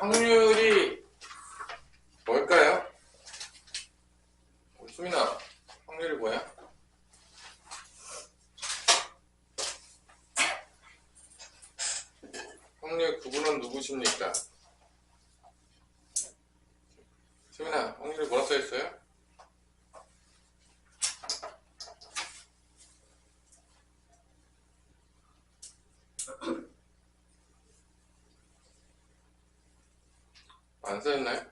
확률이 뭘까요? 수민아, 확률이 뭐야? 확률 그분은 누구십니까? 수민아, 확률이 뭐라 써있어요? 안 써있나요?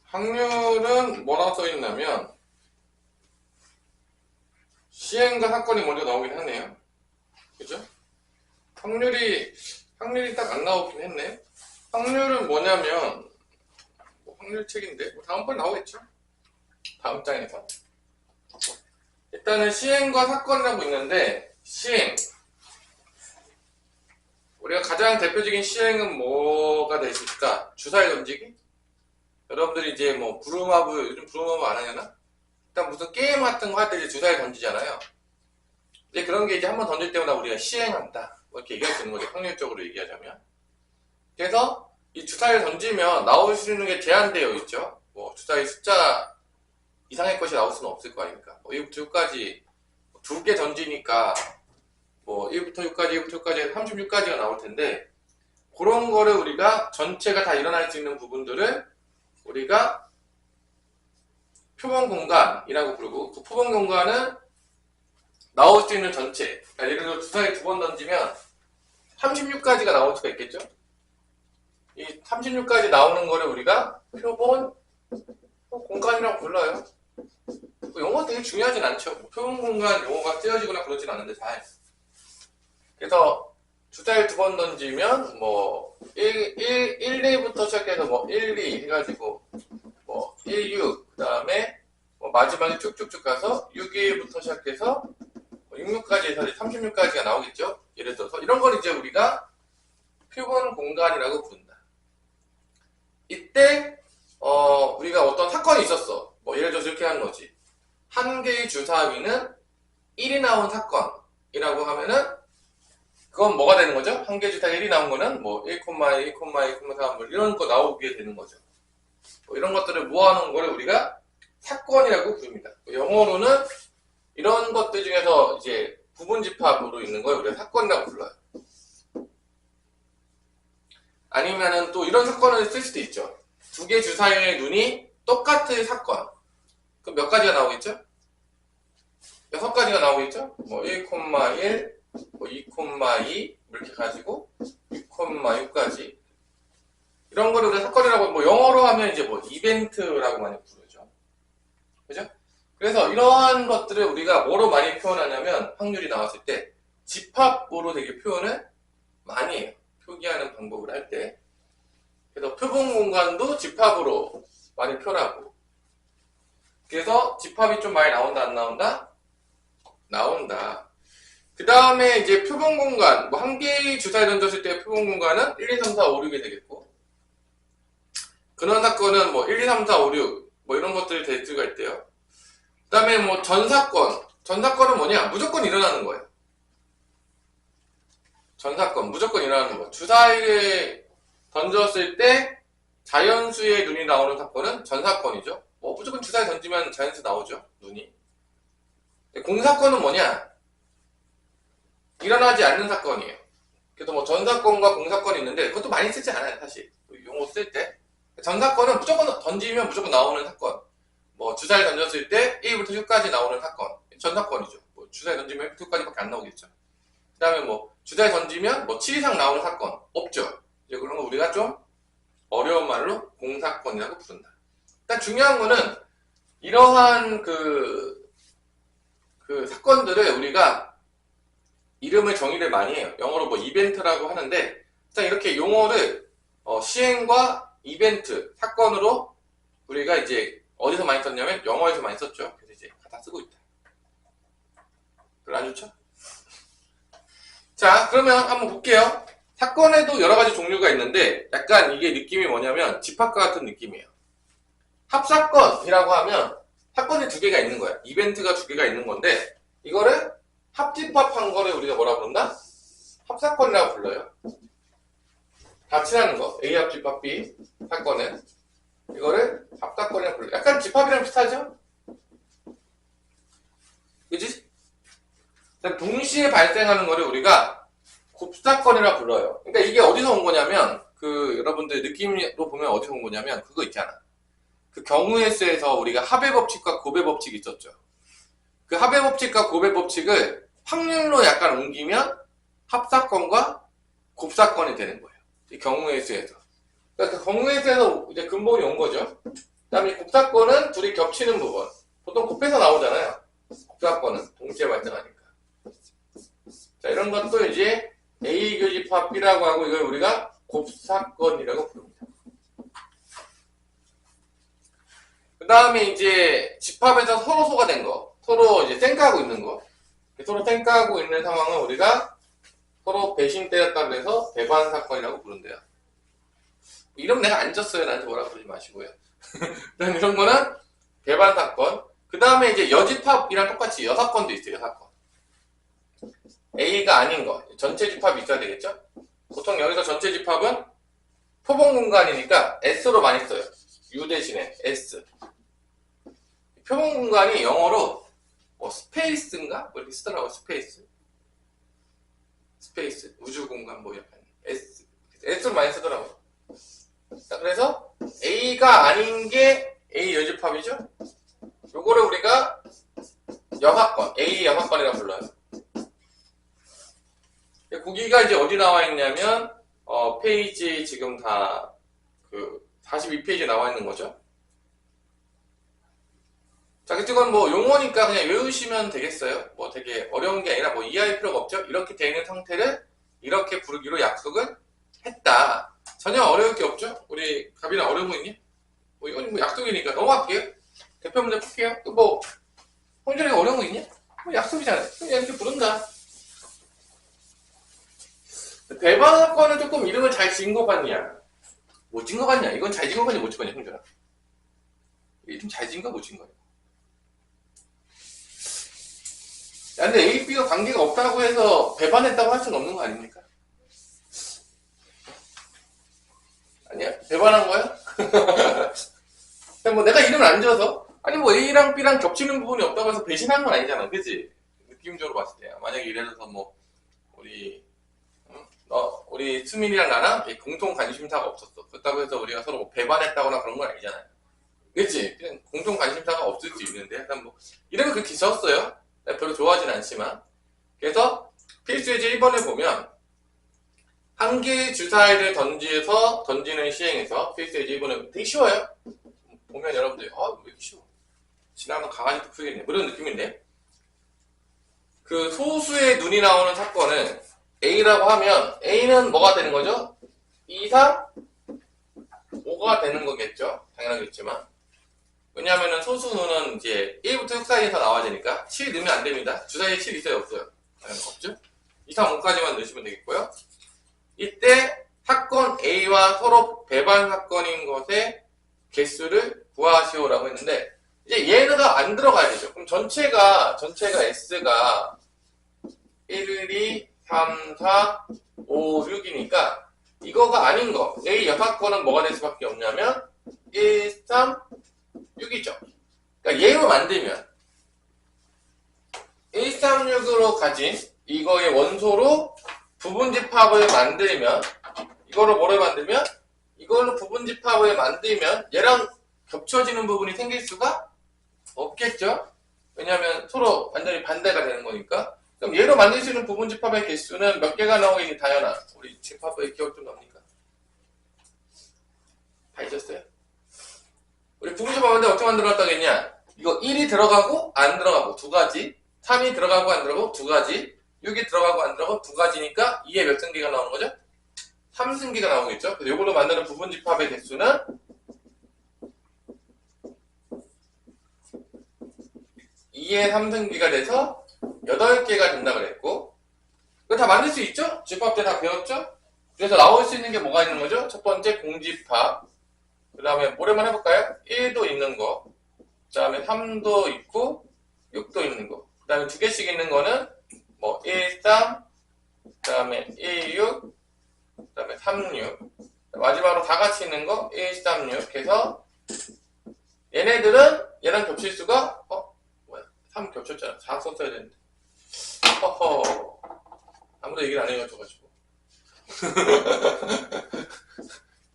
확률은 뭐라 써있냐면 시행과 사건이 먼저 나오긴 하네요. 그죠? 확률이 딱 안 나오긴 했네. 확률은 뭐냐면 확률 책인데 다음번 나오겠죠? 다음 장에서. 일단은 시행과 사건이라고 있는데 시행, 우리가 가장 대표적인 시행은 뭐가 되실까? 주사위 던지기? 여러분들이 이제 뭐 브루마브, 요즘 브루마브 안 하려나? 일단 무슨 게임 같은 거 할 때 이제 주사위 던지잖아요. 이제 그런 게 이제 한번 던질 때마다 우리가 시행한다, 뭐 이렇게 얘기할 수 있는 거죠. 확률적으로 얘기하자면. 그래서 이 주사위를 던지면 나올 수 있는 게 제한되어 있죠. 뭐 주사위 숫자 이상의 것이 나올 수는 없을 거 아닙니까? 뭐 1부터 6까지 두 개 던지니까 뭐 1부터 6까지, 1부터 6까지 36까지가 나올 텐데, 그런 거를 우리가 전체가 다 일어날 수 있는 부분들을 우리가 표본 공간이라고 부르고, 그 표본 공간은 나올 수 있는 전체, 그러니까 예를 들어 주사위 두 번 던지면 36까지가 나올 수가 있겠죠? 이 36까지 나오는 거를 우리가 표본 공간이라고 불러요. 용어가 되게 중요하진 않죠. 표본 공간 용어가 쓰여지거나 그러진 않는데 잘. 그래서 주사위 두 번 던지면 뭐 1, 2부터 시작해서 뭐 1, 2 해가지고 뭐 1, 6, 그 다음에 뭐 마지막에 쭉쭉쭉 가서 6, 2부터 시작해서 6, 6까지 해서 36까지가 나오겠죠. 예를 들어서 이런 걸 이제 우리가 표본 공간이라고 부른다. 이때 우리가 어떤 사건이 있었어. 뭐 예를 들어서 이렇게 하는 거지. 한 개의 주사위는 1이 나온 사건이라고 하면은 그건 뭐가 되는 거죠? 한 개 주사위 1이 나온 거는 뭐 1, 1, 2,3 뭐 이런 거 나오게 되는 거죠. 뭐 이런 것들을 모아놓은 거를 우리가 사건이라고 부릅니다. 영어로는 이런 것들 중에서 이제 부분집합으로 있는 걸 우리가 사건이라고 불러요. 아니면은 또 이런 사건을 쓸 수도 있죠. 두 개 주사위의 눈이 똑같은 사건. 그럼 몇 가지가 나오겠죠? 6가지가 나오겠죠? 뭐 1,1, 뭐 2,2 이렇게 가지고 6,6까지 이런 거를 우리가 사건이라고, 뭐 영어로 하면 이제 뭐 이벤트라고 많이 부르죠. 그죠? 그래서 이러한 것들을 우리가 뭐로 많이 표현하냐면 확률이 나왔을 때 집합으로 되게 표현을 많이 해요. 표기하는 방법을 할 때. 그래서 표본 공간도 집합으로 많이 표현하고, 그래서 집합이 좀 많이 나온다 안 나온다? 나온다. 그 다음에 이제 표본 공간, 뭐 한 개의 주사위 던졌을 때 표본 공간은 1, 2, 3, 4, 5, 6이 되겠고, 근원 사건은 뭐 1, 2, 3, 4, 5, 6 뭐 이런 것들이 될 수가 있대요. 그 다음에 뭐 전사건은 뭐냐? 무조건 일어나는 거예요. 전사건, 무조건 일어나는 거. 주사위를 던졌을 때 자연수의 눈이 나오는 사건은 전사건이죠. 뭐 무조건 주사위 던지면 자연수 나오죠, 눈이. 공사건은 뭐냐? 일어나지 않는 사건이에요. 그래서 뭐 전사건과 공사건이 있는데 그것도 많이 쓰지 않아요, 사실. 용어 쓸 때. 전사건은 무조건 던지면 무조건 나오는 사건. 뭐 주사위 던졌을 때 1부터 10까지 나오는 사건. 전사건이죠. 뭐 주사위 던지면 1부터까지밖에 안 나오겠죠. 그 다음에 뭐 주사위 던지면 뭐 7 이상 나오는 사건 없죠. 이제 그런 거 우리가 좀 어려운 말로 공사건이라고 부른다. 일단 중요한 거는 이러한 그 사건들을 우리가 이름을 정의를 많이 해요. 영어로 뭐 이벤트라고 하는데, 일단 이렇게 용어를 시행과 이벤트, 사건으로 우리가 이제 어디서 많이 썼냐면 영어에서 많이 썼죠. 그래서 이제 갖다 쓰고 있다. 별로 안 좋죠? 자, 그러면 한번 볼게요. 사건에도 여러 가지 종류가 있는데 약간 이게 느낌이 뭐냐면 집합과 같은 느낌이에요. 합사건이라고 하면 사건이 두 개가 있는 거야. 이벤트가 두 개가 있는 건데 이거를 합집합한 거를 우리가 뭐라 부른다? 합사건이라고 불러요. 합치라는 거. A 합 집합 B 사건은 이거를 합사건이라고 불러요. 약간 집합이랑 비슷하죠? 그치? 동시에 발생하는 거를 우리가 곱사건이라고 불러요. 그러니까 이게 어디서 온 거냐면 여러분들 느낌으로 보면 어디서 온 거냐면 그거 있잖아. 그 경우의 수에서 우리가 합의 법칙과 곱의 법칙이 있었죠. 그 합의 법칙과 곱의 법칙을 확률로 약간 옮기면 합사건과 곱사건이 되는 거예요. 이 경우의 수에서. 그러니까 그 경우의 수에서 이제 근본이 온 거죠. 그 다음에 곱사건은 둘이 겹치는 부분. 보통 곱해서 나오잖아요. 곱사건은 동시에 발생하니까. 자, 이런 것도 이제 A 교집합 B라고 하고 이걸 우리가 곱사건이라고 부릅니다. 그 다음에 이제 집합에서 서로 소가 된 거. 서로 이제 쌩까하고 있는 거. 서로 쌩까하고 있는 상황은 우리가 서로 배신 때렸다 그래서 배반 사건이라고 부른대요. 이름 내가 안 줬어요. 나한테 뭐라 그러지 마시고요. 그다음 이런 거는 배반 사건. 그 다음에 이제 여집합이랑 똑같이 여사건도 있어요. 여사건. A가 아닌 거. 전체 집합이 있어야 되겠죠? 보통 여기서 전체 집합은 표본 공간이니까 S로 많이 써요. U 대신에 S. 표본 공간이 영어로 스페이스인가? 뭐 이렇게 쓰더라고. 스페이스. 우주 공간 뭐 약간 S로 많이 쓰더라고요. 자, 그래서 A가 아닌 게 A 여집합이죠? 요거를 우리가 여사건, A 여사건이라고 불러요. 거기가 이제 어디 나와 있냐면 페이지 지금 다 42페이지에 나와 있는 거죠. 자, 그쪽은 뭐 용어니까 그냥 외우시면 되겠어요. 뭐 되게 어려운 게 아니라 뭐 이해할 필요가 없죠. 이렇게 되어 있는 상태를 이렇게 부르기로 약속을 했다. 전혀 어려울 게 없죠. 우리 가빈아 어려운 거 있니? 뭐 이건 뭐 약속이니까 넘어갈게요. 대표 문제 풀게요. 또 뭐 홍준이가 어려운 거 있니? 뭐 약속이잖아요. 그냥 이렇게 부른다. 배반 사건은 조금 이름을 잘 지은 것 같냐? 못 지은 것 같냐? 이건 잘 지은 것 같냐? 못 지은 것 같냐? 홍준아. 이름 잘 지은 거 못 지은 거야? 야, 근데 A, B가 관계가 없다고 해서 배반했다고 할 수는 없는 거 아닙니까? 아니야? 배반한 거야? 뭐 내가 이름을 안 지어서? 아니 뭐 A랑 B랑 겹치는 부분이 없다고 해서 배신한 건 아니잖아. 그치? 느낌적으로 봤을 때. 만약에 예를 들어서 뭐 우리 수민이랑 나랑 공통 관심사가 없었어. 그렇다고 해서 우리가 서로 뭐 배반했다거나 그런 건 아니잖아요. 그치? 그냥 공통 관심사가 없을 수 있는데 일단 뭐 이름을 그렇게 지었어요. 별로 좋아하진 않지만. 그래서 필수예제 1번에 보면 한 개의 주사위를 던지는 시행에서 필수예제 1번은 되게 쉬워요. 보면 여러분들 왜 이렇게 쉬워? 지나가면 강아지도 풀겠네. 뭐 이런 느낌인데 그 소수의 눈이 나오는 사건은 A라고 하면 A는 뭐가 되는 거죠? 2, 3, 5가 되는 거겠죠? 당연하겠지만 왜냐하면 소수는 이제 1부터 6 사이에서 나와야 되니까 7 넣으면 안 됩니다. 주사위에 7 있어요? 없어요? 없죠? 2, 3, 5까지만 넣으시면 되겠고요. 이때 사건 A와 서로 배반 사건인 것의 개수를 구하시오라고 했는데 이제 얘가 안 들어가야 되죠. 그럼 전체가 S가 1, 2, 3, 4, 5, 6이니까 이거가 아닌 거 A 여사건은 뭐가 될 수밖에 없냐면 1, 3, 6이죠. 그러니까 얘로 만들면 1, 3, 6으로 가진 이거의 원소로 부분집합을 만들면 이거를 뭐를 만들면 이걸로 부분집합을 만들면 얘랑 겹쳐지는 부분이 생길 수가 없겠죠. 왜냐하면 서로 완전히 반대가 되는 거니까. 그럼 얘로 만들 수 있는 부분집합의 개수는 몇 개가 나오겠니? 다현아 우리 집합의 기억 좀 납니까? 다 잊었어요? 우리 부분집합인데 어떻게 만들어놨다겠냐? 이거 1이 들어가고 안 들어가고 두 가지 3이 들어가고 안 들어가고 두 가지 6이 들어가고 안 들어가고 두 가지니까 2에 몇 승기가 나오는 거죠? 3승기가 나오겠죠? 그래서 이걸로 만드는 부분집합의 개수는 2의 3승기가 돼서 8개가 된다 그랬고 이거 다 만들 수 있죠? 집합 때 다 배웠죠? 그래서 나올 수 있는 게 뭐가 있는 거죠? 첫 번째 공집합 그 다음에 뭐래만 해볼까요? 1도 있는 거 그 다음에 3도 있고 6도 있는 거 그 다음에 두 개씩 있는 거는 뭐 1, 3 그 다음에 1, 6 그 다음에 3, 6 마지막으로 다 같이 있는 거 1, 3, 6 해서 얘네들은 얘랑 겹칠 수가 뭐야 3 겹쳤잖아. 4 썼어야 되는데 허허 아무도 얘기를 안 해가지고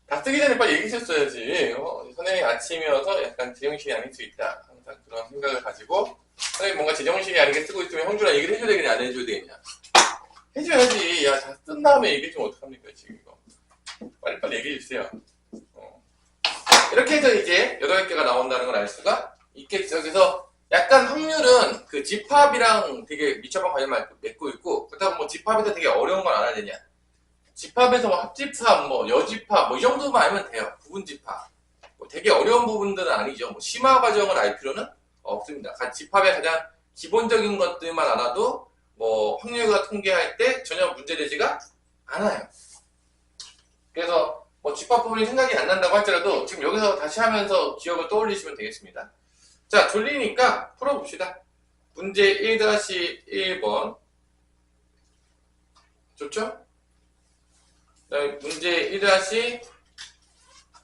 다 쓰기 전에 빨리 얘기했었어야지. 선생님이 아침이어서 약간 제정신이 아닐 수 있다. 항상 그런 생각을 가지고 선생님 뭔가 제정신이 아니게 쓰고 있으면 형주랑 얘기를 해줘야 되겠냐 안 해줘야 되겠냐. 해줘야지. 야, 다 쓴 다음에 얘기 좀 어떡합니까 지금 이거. 빨리빨리 얘기해주세요. 이렇게 해서 이제 8개가 나온다는 걸 알 수가 있겠죠. 그래서 약간 확률은 그 집합이랑 되게 밀접한 관련을 맺고 있고, 그렇다고 뭐 집합에서 되게 어려운 건 알아야 되냐. 집합에서 뭐 합집합, 뭐 여집합, 뭐 이 정도만 알면 돼요. 부분집합. 뭐 되게 어려운 부분들은 아니죠. 뭐 심화 과정을 알 필요는 없습니다. 집합의 가장 기본적인 것들만 알아도 뭐 확률과 통계할 때 전혀 문제되지가 않아요. 그래서 뭐 집합 부분이 생각이 안 난다고 할지라도 지금 여기서 다시 하면서 기억을 떠올리시면 되겠습니다. 자, 돌리니까 풀어봅시다. 문제 1-1번. 좋죠? 문제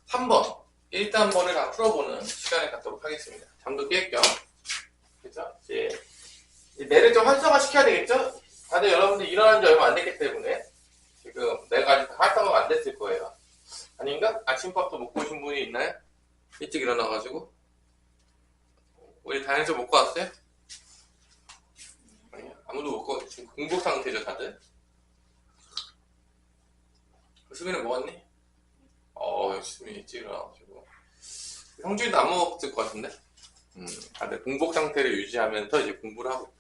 1-3번. 1단번을 다 풀어보는 시간을 갖도록 하겠습니다. 잠도 깰 겸. 그죠? 이제 뇌를 좀 활성화시켜야 되겠죠? 다들 여러분들 일어난 지 얼마 안 됐기 때문에 지금 내가 아직 활성화가 안 됐을 거예요. 아닌가? 아침밥도 먹고 오신 분이 있나요? 일찍 일어나가지고. 우리 다행에서 먹고 왔어요? 아니요. 아무도 못 먹고 지금 공복 상태죠, 다들? 수민은 먹었니? 수민이 일찍 일어나가지고. 형준이도 안 먹었을 것 같은데? 다들 공복 상태를 유지하면서 이제 공부를 하고 있다.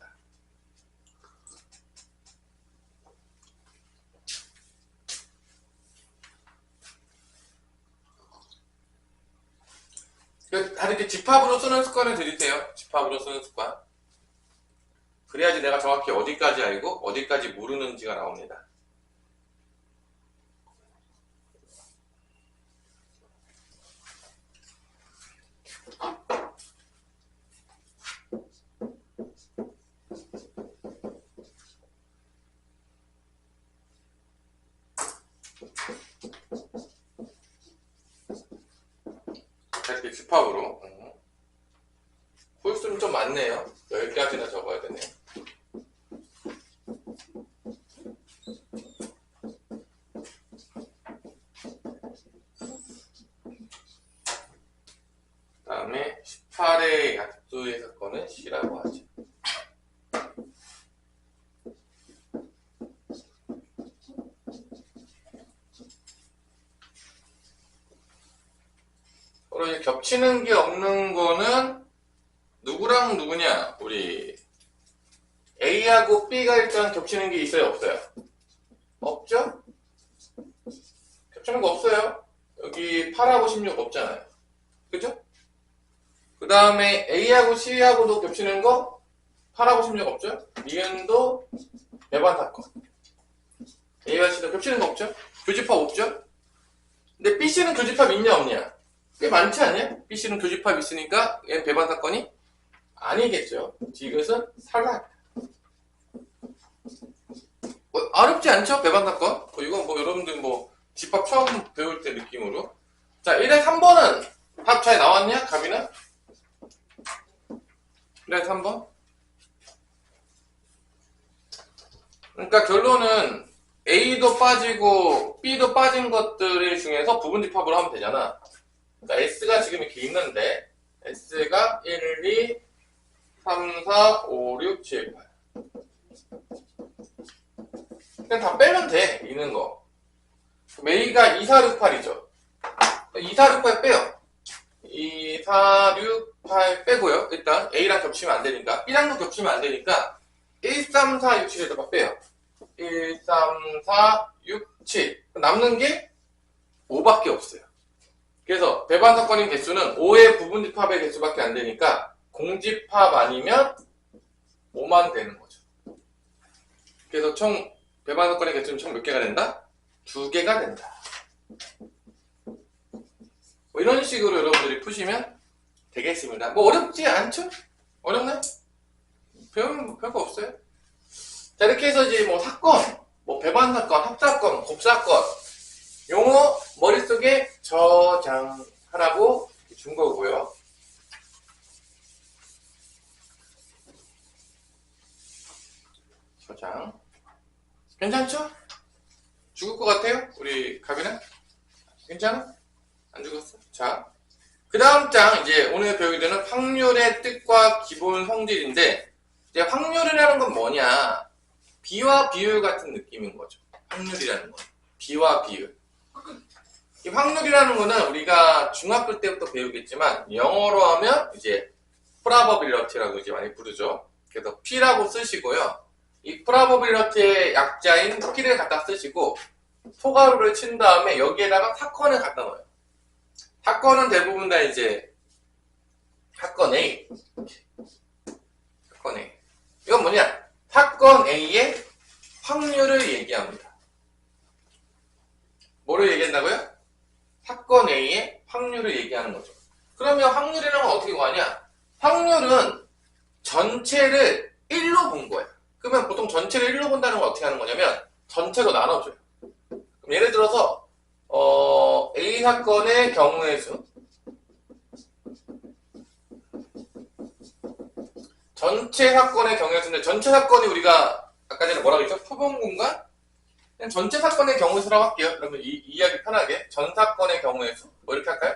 다들 이렇게 집합으로 쓰는 습관을 들이세요. 집합으로 쓰는 습관. 그래야지 내가 정확히 어디까지 알고 어디까지 모르는지가 나옵니다. 이렇게 집합으로. 홀수는 좀 많네요. 10개까지나 적어야 되네. 그 다음에 18의 약수의 사건은 C라고 하죠. 서로 이제 겹치는 게 없는 거는 누구랑 누구냐? 우리 A하고 B가 일단 겹치는 게 있어요? 없어요? 없죠? 겹치는 거 없어요. 여기 8하고 16 없잖아요. 그죠? 그 다음에 A하고 C하고도 겹치는 거 8하고 16 없죠? 니은도 배반 사건. A와 C도 겹치는 거 없죠? 교집합 없죠? 근데 BC는 교집합 있냐 없냐? 꽤 많지 않냐? BC는 교집합 있으니까 얘는 배반 사건이 아니겠죠. 이것은 살라. 어렵지 않죠? 배반 사건. 이건 뭐 여러분들 뭐 집합 처음 배울 때 느낌으로. 자, 1에 3번은 답 잘 나왔냐? 갑이나? 1에 3번. 그러니까 결론은 A도 빠지고 B도 빠진 것들 중에서 부분 집합으로 하면 되잖아. 그러니까 S가 지금 이렇게 있는데 S가 1, 2, 3, 4, 5, 6, 7, 8. 그냥 다 빼면 돼, 있는 거. A가 2, 4, 6, 8이죠. 2, 4, 6, 8 빼요. 2, 4, 6, 8 빼고요. 일단 A랑 겹치면 안 되니까. B랑도 겹치면 안 되니까 1, 3, 4, 6, 7에다가 빼요. 1, 3, 4, 6, 7. 남는 게 5밖에 없어요. 그래서 배반 사건인 개수는 5의 부분 집합의 개수밖에 안 되니까 공집합 아니면 5만 되는 거죠. 그래서 총 배반 사건의 개수는 총 몇 개가 된다? 2개가 된다. 뭐 이런 식으로 여러분들이 푸시면 되겠습니다. 뭐 어렵지 않죠? 어렵나요? 배우면 뭐 별거 없어요. 자, 이렇게 해서 이제 뭐 사건, 뭐 배반 사건, 합사건, 곱사건 용어 머릿속에 저장하라고 준 거고요. 저장. 괜찮죠? 죽을 것 같아요? 우리 가비는? 괜찮아? 안 죽었어? 자, 그 다음 장 이제 오늘 배우게 되는 확률의 뜻과 기본 성질인데, 이제 확률이라는 건 뭐냐? 비와 비율 같은 느낌인 거죠. 확률이라는 건. 비와 비율. 이 확률이라는 거는 우리가 중학교 때부터 배우겠지만, 영어로 하면 이제 probability라고 이제 많이 부르죠. 그래서 P라고 쓰시고요. 이 probability의 약자인 P를 갖다 쓰시고, 소가루를 친 다음에 여기에다가 사건을 갖다 넣어요. 사건은 대부분 다 이제 사건 A. 사건 A. 이건 뭐냐? 사건 A의 확률을 얘기합니다. 뭐를 얘기한다고요? 사건 A의 확률을 얘기하는 거죠. 그러면 확률이라는 건 어떻게 구하냐? 확률은 전체를 1로 본 거예요. 그러면 보통 전체를 1로 본다는 건 어떻게 하는 거냐면 전체로 나눠줘요. 그럼 예를 들어서 A 사건의 경우의 수, 전체 사건의 경우의 수인데, 전체 사건이 우리가 아까 전에 뭐라고 했죠? 표본 공간? 그냥 전체 사건의 경우의 수라고 할게요. 그러면 이해하기 편하게 전 사건의 경우의 수, 뭐 이렇게 할까요?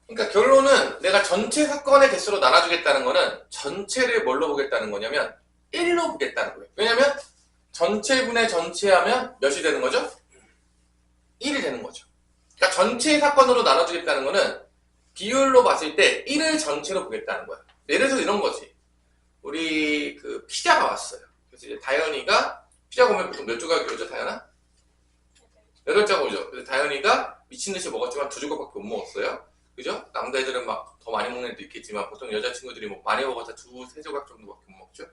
그러니까 결론은 내가 전체 사건의 개수로 나눠주겠다는 거는 전체를 뭘로 보겠다는 거냐면 1로 보겠다는 거예요. 왜냐면 전체분의 전체 하면 몇이 되는 거죠? 1이 되는 거죠. 그러니까 전체 사건으로 나눠주겠다는 거는 비율로 봤을 때 1을 전체로 보겠다는 거야. 예를 들어서 이런 거지. 우리 그 피자가 왔어요. 그래서 이제 다현이가 피자 보면 보통 몇 조각이 오죠, 다현아? 8조각 오죠. 그래서 다현이가 미친 듯이 먹었지만 2조각밖에 못 먹었어요. 그죠? 남자애들은 막 더 많이 먹는 애도 있겠지만 보통 여자친구들이 뭐 많이 먹어서 2-3조각 정도밖에 못 먹죠.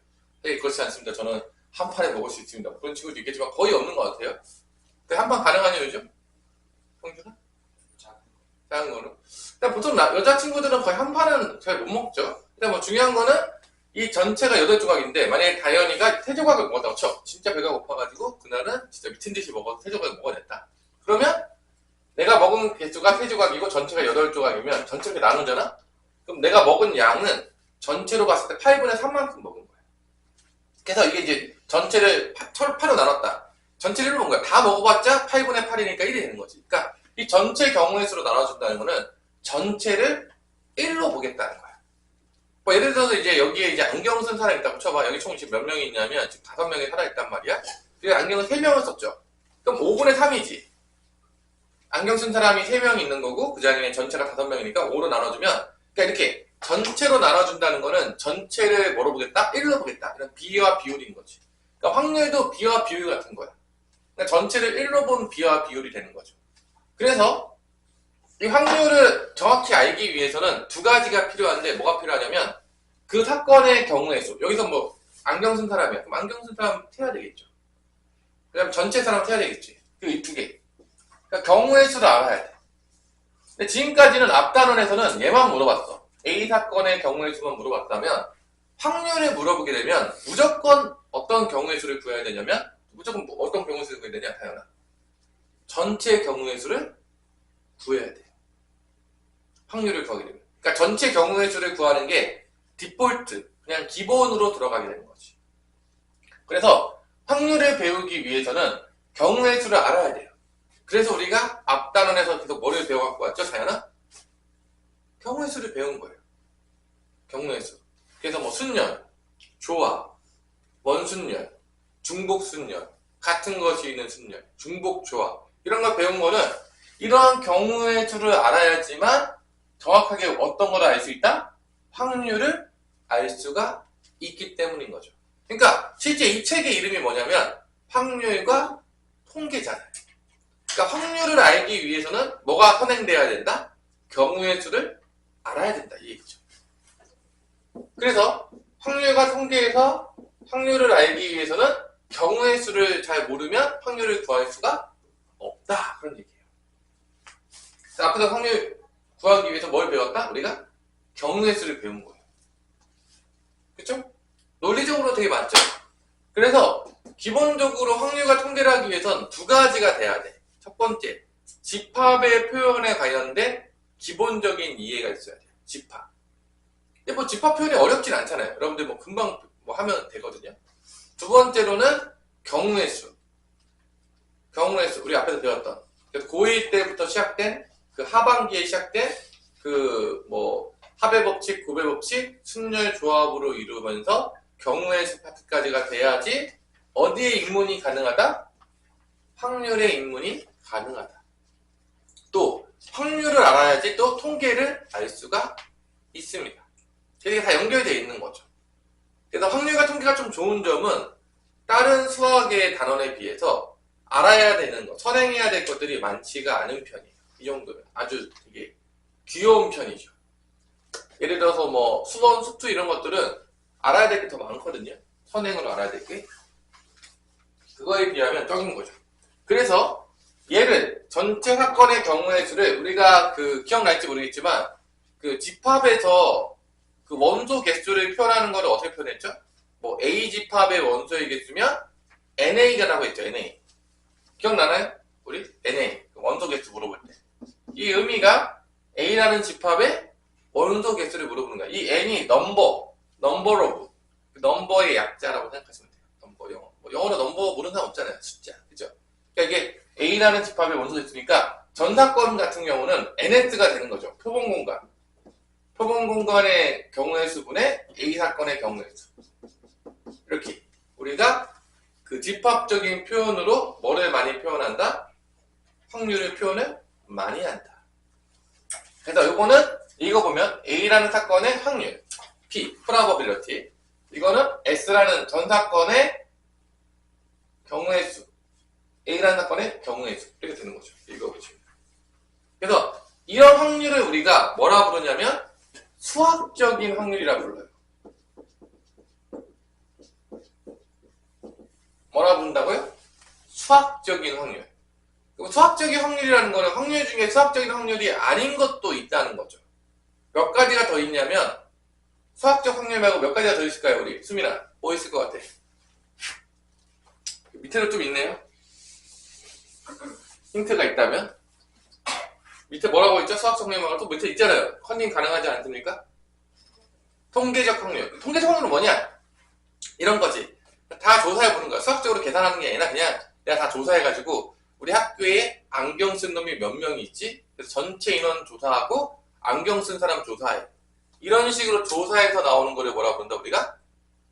네, 그렇지 않습니다. 저는 한 판에 먹을 수 있습니다. 그런 친구도 있겠지만 거의 없는 것 같아요. 근데 한 판 가능하냐 요즘? 형준아? 작은 거는? 일단 보통 여자친구들은 거의 한 판은 잘 못 먹죠. 일단 뭐 중요한 거는 이 전체가 8조각인데 만약에 다현이가 3조각을 먹었다고 쳐. 진짜 배가 고파가지고 그날은 진짜 미친 듯이 먹어서 3조각을 먹어냈다. 그러면 내가 먹은 개수가 3조각이고 전체가 8조각이면 전체를 나누잖아? 그럼 내가 먹은 양은 전체로 봤을 때 8분의 3만큼 먹은 거야. 그래서 이게 이제 전체를 8로 나눴다. 전체를 1로 먹은 거야. 다 먹어봤자 8분의 8이니까 1이 되는 거지. 그러니까 이 전체 경우의 수로 나눠준다는 거는 전체를 1로 보겠다는 거야. 뭐 예를 들어서 이제 여기에 이제 안경 쓴 사람이 있다고 쳐봐. 여기 총 지금 몇 명이 있냐면 지금 5명이 살아있단 말이야. 그리고 안경은 3명을 썼죠. 그럼 5분의 3이지. 안경 쓴 사람이 3명이 있는 거고 그 자리에 전체가 5명이니까 5로 나눠주면, 그러니까 이렇게 전체로 나눠준다는 거는 전체를 뭐로 보겠다? 1로 보겠다. 이런 비와 비율인 거지. 그러니까 확률도 비와 비율 같은 거야. 그러니까 전체를 1로 본 비와 비율이 되는 거죠. 그래서 이 확률을 정확히 알기 위해서는 두 가지가 필요한데 뭐가 필요하냐면 그 사건의 경우의 수. 여기서 뭐 안경 쓴 사람이야. 그럼 안경 쓴 사람 태야 되겠죠. 그 다음 전체 사람 태야 되겠지. 이 두 개. 그러니까 경우의 수를 알아야 돼. 근데 지금까지는 앞단원에서는 얘만 물어봤어. A 사건의 경우의 수만 물어봤다면 확률을 물어보게 되면 무조건 어떤 경우의 수를 구해야 되냐면 무조건 어떤 경우의 수를 구해야 되냐, 다현아? 전체 경우의 수를 구해야 돼. 확률을 구하게 되면. 그러니까 전체 경우의 수를 구하는 게 디폴트, 그냥 기본으로 들어가게 되는 거지. 그래서 확률을 배우기 위해서는 경우의 수를 알아야 돼요. 그래서 우리가 앞단원에서 계속 뭐를 배워갖고 왔죠, 다현아? 경우의 수를 배운 거예요. 경우의 수. 그래서 뭐 순열, 조합, 원순열, 중복순열, 같은 것이 있는 순열, 중복조합, 이런 걸 배운 거는 이러한 경우의 수를 알아야지만 정확하게 어떤 걸 알 수 있다? 확률을 알 수가 있기 때문인 거죠. 그러니까 실제 이 책의 이름이 뭐냐면 확률과 통계잖아요. 그러니까 확률을 알기 위해서는 뭐가 선행돼야 된다? 경우의 수를 알아야 된다, 이 얘기죠. 그래서 확률과 통계에서 확률을 알기 위해서는 경우의 수를 잘 모르면 확률을 구할 수가 없다, 그런 얘기예요. 앞에서 확률 구하기 위해서 뭘 배웠다? 우리가 경우의 수를 배운 거예요. 그쵸? 논리적으로 되게 많죠. 그래서 기본적으로 확률과 통계를 하기 위해선 두 가지가 돼야 돼. 첫 번째, 집합의 표현에 관련된 기본적인 이해가 있어야 돼요. 집합. 근데 뭐 집합 표현이 어렵진 않잖아요. 여러분들 뭐 금방 뭐 하면 되거든요. 두 번째로는 경우의 수. 경우의 수. 우리 앞에서 배웠던. 고1 때부터 시작된 그 하반기에 시작된 그 뭐 합의 법칙, 곱의 법칙, 순열 조합으로 이루면서 경우의 수 파트까지가 돼야지 어디에 입문이 가능하다? 확률의 입문이 가능하다. 또 확률을 알아야지 또 통계를 알 수가 있습니다. 이게 다 연결되어 있는 거죠. 그래서 확률과 통계가 좀 좋은 점은 다른 수학의 단원에 비해서 알아야 되는 것, 선행해야 될 것들이 많지가 않은 편이에요. 이 정도면 아주 되게 귀여운 편이죠. 예를 들어서 뭐 수원, 수투 이런 것들은 알아야 될 게 더 많거든요. 선행으로 알아야 될 게. 그거에 비하면 적인 거죠. 그래서 얘를 전체 사건의 경우의 수를 우리가 그 기억날지 모르겠지만 그 집합에서 그 원소 개수를 표현하는 거를 어떻게 표현했죠? 뭐 A 집합의 원소의 개수면 NA라고 했죠. NA. 기억나나요? 우리 NA 원소 개수 물어볼 때 이 의미가 A라는 집합의 원소 개수를 물어보는 거야. 이 N이 넘버 오브 넘버의 약자라고 생각하시면 돼요. 넘버 영어. 뭐 영어로 넘버 모르는 사람 없잖아요. 숫자. 그죠? 그러니까 이게 A라는 집합의 원소 개수니까 전 사건 같은 경우는 NS가 되는 거죠. 표본 공간. 표본 공간의 경우의 수분의 A 사건의 경우의 수. 이렇게 우리가 그 집합적인 표현으로 뭐를 많이 표현한다? 확률을 표현을 많이 한다. 그래서 이거는 읽어보면 A라는 사건의 확률 P, probability. 이거는 S라는 전 사건의 경우의 수, A라는 사건의 경우의 수. 이렇게 되는 거죠. 읽어보시면. 그래서 이런 확률을 우리가 뭐라 부르냐면 수학적인 확률이라 불러요. 뭐라 부른다고요? 수학적인 확률. 수학적인 확률이라는 거는 확률 중에 수학적인 확률이 아닌 것도 있다는 거죠. 몇 가지가 더 있냐면 수학적 확률 말고 몇 가지가 더 있을까요? 우리 수민아 뭐 있을 것 같아? 밑에도 좀 있네요. 힌트가 있다면 밑에 뭐라고 있죠? 수학적 확률 말고 또 밑에 있잖아요. 컨닝 가능하지 않습니까? 통계적 확률. 통계적 확률은 뭐냐? 이런 거지. 다 조사해보는 거야. 수학적으로 계산하는 게 아니라 그냥 내가 다 조사해가지고 우리 학교에 안경 쓴 놈이 몇 명이 있지? 그래서 전체 인원 조사하고 안경 쓴 사람 조사해. 이런 식으로 조사해서 나오는 거를 뭐라 부른다? 우리가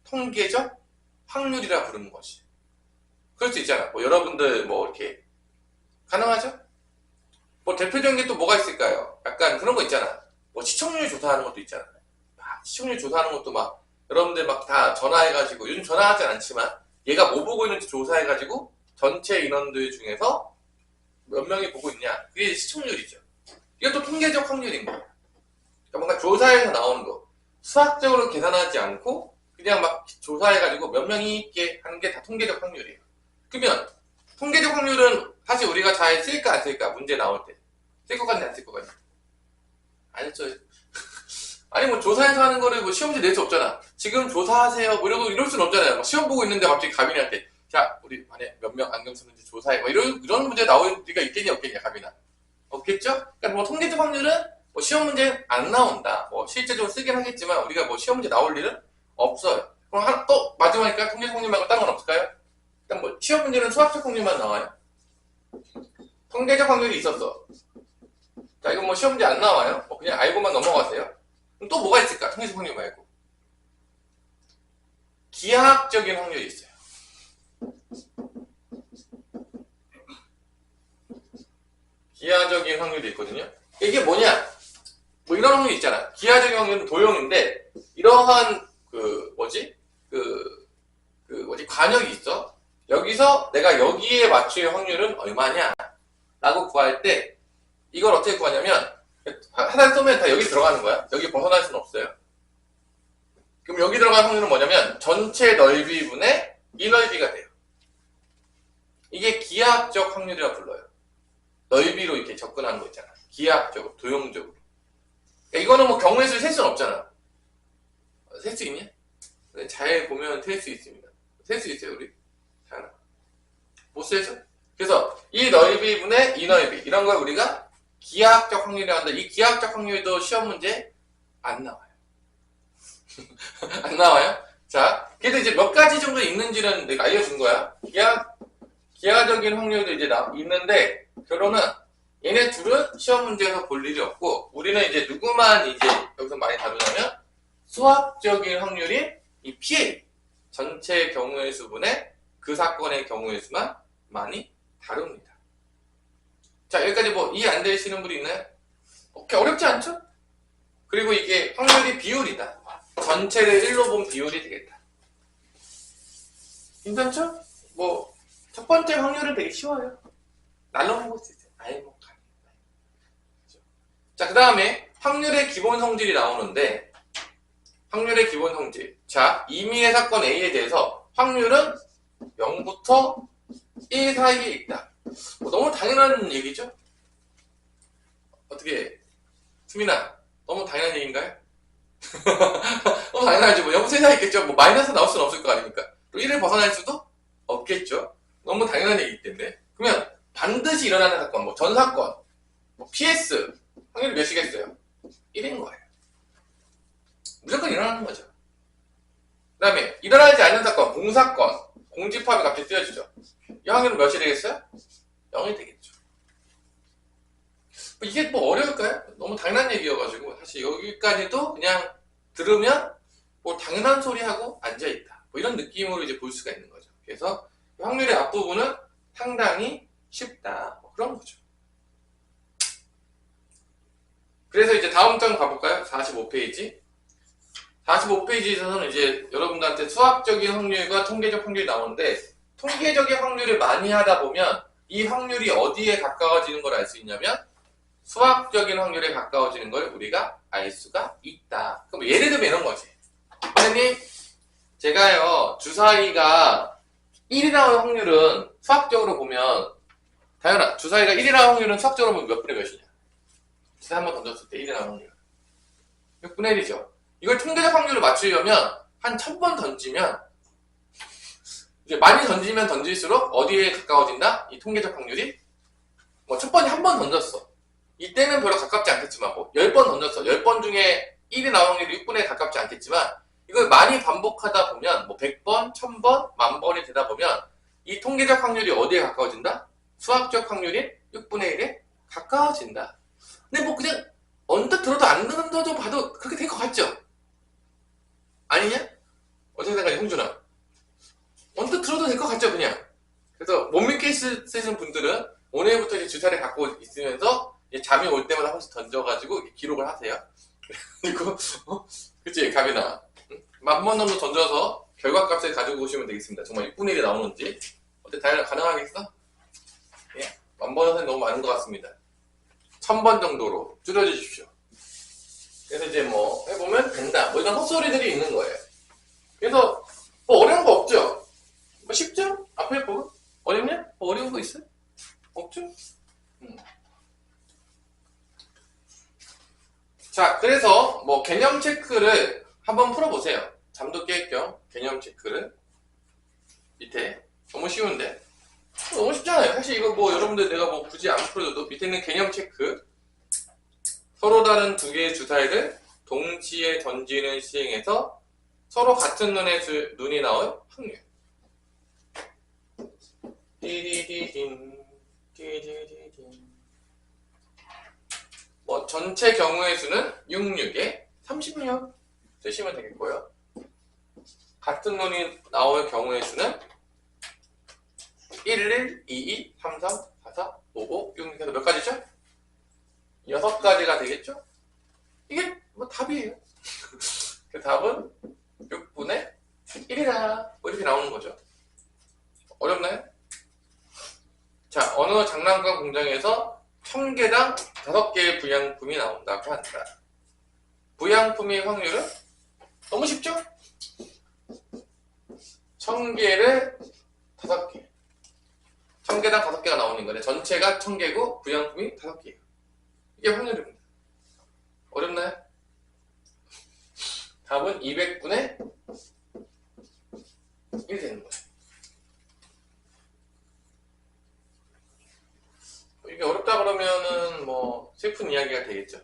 통계적 확률이라 부르는 것이. 그럴 수 있잖아. 뭐 여러분들 뭐 이렇게 가능하죠? 뭐 대표적인 게 또 뭐가 있을까요? 약간 그런 거 있잖아. 뭐 시청률 조사하는 것도 있잖아. 시청률 조사하는 것도 막 여러분들 막 다 전화해가지고 요즘 전화하진 않지만 얘가 뭐 보고 있는지 조사해가지고 전체 인원들 중에서 몇 명이 보고 있냐. 그게 시청률이죠. 이것도 통계적 확률인 거예요. 그러니까 뭔가 조사해서 나오는 거. 수학적으로 계산하지 않고 그냥 막 조사해가지고 몇 명이 있게 하는 게 다 통계적 확률이에요. 그러면 통계적 확률은 사실 우리가 잘 쓸까 안 쓸까? 문제 나올 때. 쓸 것 같냐 안 쓸 것 같냐? 아니죠. 아니 뭐 조사해서 하는 거를 뭐 시험지 낼 수 없잖아. 지금 조사하세요. 뭐 이럴 수는 없잖아요. 막 시험 보고 있는데 갑자기 가빈이한테 자 우리 반에 몇 명 안경 쓰는지 조사해. 뭐 이런 문제 나올 리가 있겠냐 없겠냐 가빈아. 없겠죠? 그러니까 뭐 통계적 확률은 뭐 시험 문제 안 나온다. 뭐 실제적으로 쓰긴 하겠지만 우리가 뭐 시험 문제 나올 일은 없어요. 그럼 또 마지막이니까 통계적 확률 말고 다른 건 없을까요? 일단 뭐 시험 문제는 수학적 확률만 나와요. 통계적 확률이 있었어. 자 이건 뭐 시험 문제 안 나와요. 뭐 그냥 알고만 넘어가세요. 그럼 또 뭐가 있을까? 통계적 확률 말고. 기하학적인 확률이 있어요. 기하적인 확률이 있거든요. 이게 뭐냐? 뭐 이런 확률이 있잖아. 기하적인 확률은 도형인데 이러한 관역이 있어. 여기서 내가 여기에 맞출 확률은 얼마냐? 라고 구할 때 이걸 어떻게 구하냐면 하나 쏘면 다 여기 들어가는 거야. 여기 벗어날 수는 없어요. 그럼 여기 들어갈 확률은 뭐냐면 전체 넓이분의 이 넓이가 돼요. 이게 기하학적 확률이라고 불러요. 넓이로 이렇게 접근하는 거 있잖아. 기하학적으로, 도형적으로. 그러니까 이거는 뭐 경우의 수를 셀 수는 없잖아. 셀 수 있냐? 잘 보면 셀 수 있습니다. 셀 수 있어요, 우리? 잘. 못 세죠? 그래서 이 넓이분의 이 넓이 이런 걸 우리가 기하학적 확률이라고 한다. 이 기하학적 확률도 시험 문제 안 나와요. 안 나와요? 자, 그래도 이제 몇 가지 정도 있는지는 내가 알려준 거야. 기하적인 확률도 이제 있는데, 결론은 얘네 둘은 시험 문제에서 볼 일이 없고, 우리는 이제 누구만 이제 여기서 많이 다루냐면, 수학적인 확률인 이 PL, 전체 경우의 수분의 그 사건의 경우의 수만 많이 다룹니다. 자, 여기까지 뭐 이해 안 되시는 분이 있나요? 오케이, 어렵지 않죠? 그리고 이게 확률이 비율이다. 전체를 1로 본 비율이 되겠다. 괜찮죠? 뭐, 첫 번째 확률은 되게 쉬워요. 날로 먹을 수 있어요. 아예 뭐, 자, 그 다음에 확률의 기본 성질이 나오는데, 확률의 기본 성질. 자, 임의의 사건 A에 대해서 확률은 0부터 1 사이에 있다. 뭐 너무 당연한 얘기죠? 어떻게, 수민아, 너무 당연한 얘기인가요? 너무 당연하죠. 뭐 0부터 1 사이에 있겠죠. 뭐 마이너스 나올 수는 없을 거 아닙니까? 또 1을 벗어날 수도 없겠죠. 너무 당연한 얘기이기 때문에. 그러면 반드시 일어나는 사건, 뭐 전사건, 뭐 PS, 확률이 몇이겠어요? 1인 거예요. 무조건 일어나는 거죠. 그 다음에 일어나지 않는 사건, 공사건, 공집합이 갑자기 뜨여지죠. 이 확률은 몇이 되겠어요? 0이 되겠죠. 이게 뭐 어려울까요? 너무 당연한 얘기여가지고 사실 여기까지도 그냥 들으면 뭐 당연한 소리 하고 앉아있다. 뭐 이런 느낌으로 이제 볼 수가 있는 거죠. 그래서 확률의 앞부분은 상당히 쉽다. 뭐 그런 거죠. 그래서 이제 다음 장 가볼까요? 45페이지. 45페이지에서는 이제 여러분들한테 수학적인 확률과 통계적 확률이 나오는데, 통계적인 확률을 많이 하다 보면 이 확률이 어디에 가까워지는 걸 알 수 있냐면 수학적인 확률에 가까워지는 걸 우리가 알 수가 있다. 그럼 예를 들면 이런 거지. 선생님, 제가요 주사위가 1이 나올 확률은 수학적으로 보면, 다현아, 주사위가 1이 나올 확률은 수학적으로 보면 몇 분의 몇이냐? 주사위 한번 던졌을 때 1이 나올 확률 6분의 1이죠. 이걸 통계적 확률을 맞추려면 한 1000번 던지면, 이제 많이 던지면 던질수록 어디에 가까워진다? 이 통계적 확률이 뭐 첫 번에 한 번 던졌어. 이때는 별로 가깝지 않겠지만, 뭐 10번 던졌어. 10번 중에 1이 나올 확률이 6분에 가깝지 않겠지만, 이걸 많이 반복하다 보면 뭐 100번, 1000번, 10,000번이 되다 보면 이 통계적 확률이 어디에 가까워진다? 수학적 확률인 6분의 1에 가까워진다. 근데 뭐 그냥 언뜻 들어도 안 던져도 봐도 그렇게 될 것 같죠? 아니냐? 어떻게 생각해, 홍준아? 언뜻 들어도 될 것 같죠, 그냥? 그래서 못 믿겠으신 분들은 오늘부터 이제 주사를 갖고 있으면서 잠이 올 때마다 한 번씩 던져가지고 기록을 하세요. 그리고, 그치, 가빈아. 10,000번 정도 던져서 결과값을 가지고 오시면 되겠습니다. 정말 6분의 1이 나오는지. 어때, 가능하겠어? 예? 10,000번은 너무 많은 것 같습니다. 1000번 정도로 줄여주십시오. 그래서 이제 뭐 해보면 된다. 뭐 이런 헛소리들이 있는 거예요. 그래서 뭐 어려운 거 없죠? 뭐 쉽죠? 앞에 보면 어렵냐? 뭐 어려운 거 있어요? 없죠? 자, 그래서 뭐 개념 체크를 한번 풀어보세요. 잠도 깰 겸 개념 체크를. 밑에 너무 쉬운데? 너무 쉽잖아요. 사실 이거 뭐 여러분들 내가 뭐 굳이 안 풀어줘도 밑에 있는 개념 체크. 서로 다른 두 개의 주사위를 동시에 던지는 시행에서 서로 같은 눈이 나올 확률. 뭐 전체 경우의 수는 66에 36 쓰시면 되겠고요. 같은 눈이 나올 경우의 수는 11, 22, 33, 44, 55, 66 해서 몇 가지죠? 6가지가 되겠죠? 이게 뭐 답이에요. 그 답은 6분의 1이다. 뭐 이렇게 나오는 거죠. 어렵나요? 자, 어느 장난감 공장에서 1000개당 5개의 불량품이 나온다고 한다. 불량품의 확률은 너무 쉽죠? 1000개를 5개. 1000개당 5개가 나오는 거네. 전체가 1000개고 불량품이 5개예요. 이게 확률입니다. 어렵나요? 답은 200분의 1이 되는 거죠. 이게 어렵다 그러면은 뭐 슬픈 이야기가 되겠죠.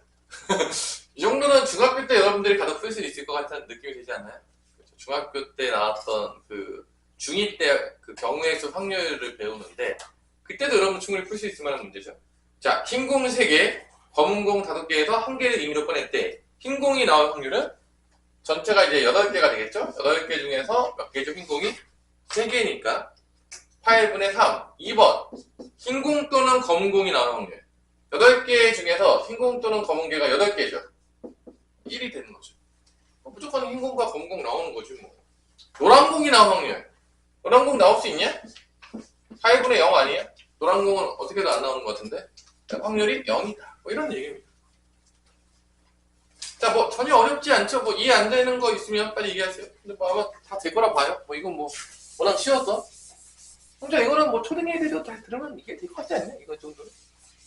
이 정도는 중학교 때 여러분들이 가도 풀 수 있을 것 같은 느낌이 되지 않나요? 그렇죠. 중학교 때 나왔던 그 중2 때 그 경우의 수 확률을 배우는데 그때도 여러분 충분히 풀 수 있을 만한 문제죠. 자, 흰 공 3개, 검은 공 5개에서 1개를 임의로 꺼냈대. 흰 공이 나올 확률은 전체가 이제 8개가 되겠죠? 8개 중에서 몇 개죠? 흰 공이? 3개니까 8분의 3. 2번. 흰 공 또는 검은 공이 나오는 확률. 8개 중에서 흰 공 또는 검은 개가 8개죠. 1이 되는 거죠. 무조건 흰 공과 검은 공 나오는 거지 뭐. 노란 공이 나오는 확률. 노란 공 나올 수 있냐? 8분의 0 아니에요? 노란 공은 어떻게도 안 나오는 것 같은데? 확률이 0이다. 뭐 이런 얘기입니다. 자, 뭐 전혀 어렵지 않죠? 뭐 이해 안 되는 거 있으면 빨리 얘기하세요. 근데 뭐 아마 다 될 거라 봐요. 뭐 이건 뭐 워낙 쉬워서. 혼자 이거는 뭐 초등 애들도 다 들으면 이게 될 것 같지 않냐? 이거 정도는.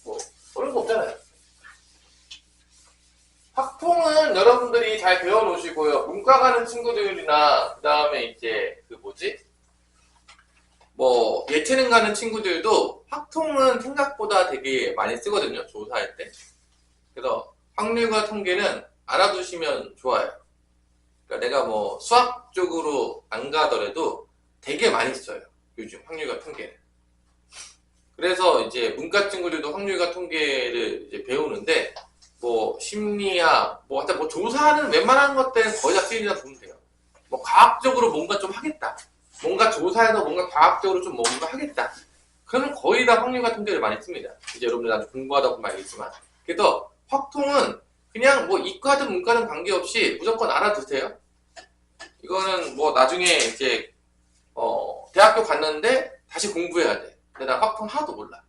뭐 어려운 거 없잖아요. 확통은 여러분들이 잘 배워놓으시고요. 문과 가는 친구들이나 그 다음에 이제 그 뭐지? 뭐 예체능 가는 친구들도 확통은 생각보다 되게 많이 쓰거든요. 조사할 때. 그래서 확률과 통계는 알아두시면 좋아요. 그러니까 내가 뭐 수학 쪽으로 안 가더라도 되게 많이 써요. 요즘 확률과 통계는. 그래서 이제 문과 친구들도 확률과 통계를 이제 배우는데 뭐 심리학, 뭐 하여튼 뭐 조사하는 웬만한 것들은 거의 다 쓰인다 보면 돼요. 뭐 과학적으로 뭔가 좀 하겠다. 뭔가 조사해서 뭔가 과학적으로 좀 뭔가 하겠다. 그러면 거의 다 확률과 통계를 많이 씁니다. 이제 여러분들 나중에 공부하다 보면 알겠지만. 그래서 확통은 그냥 뭐 이과든 문과든 관계없이 무조건 알아두세요. 이거는 뭐 나중에 이제 대학교 갔는데 다시 공부해야 돼. 근데 나 확통 하나도 몰라.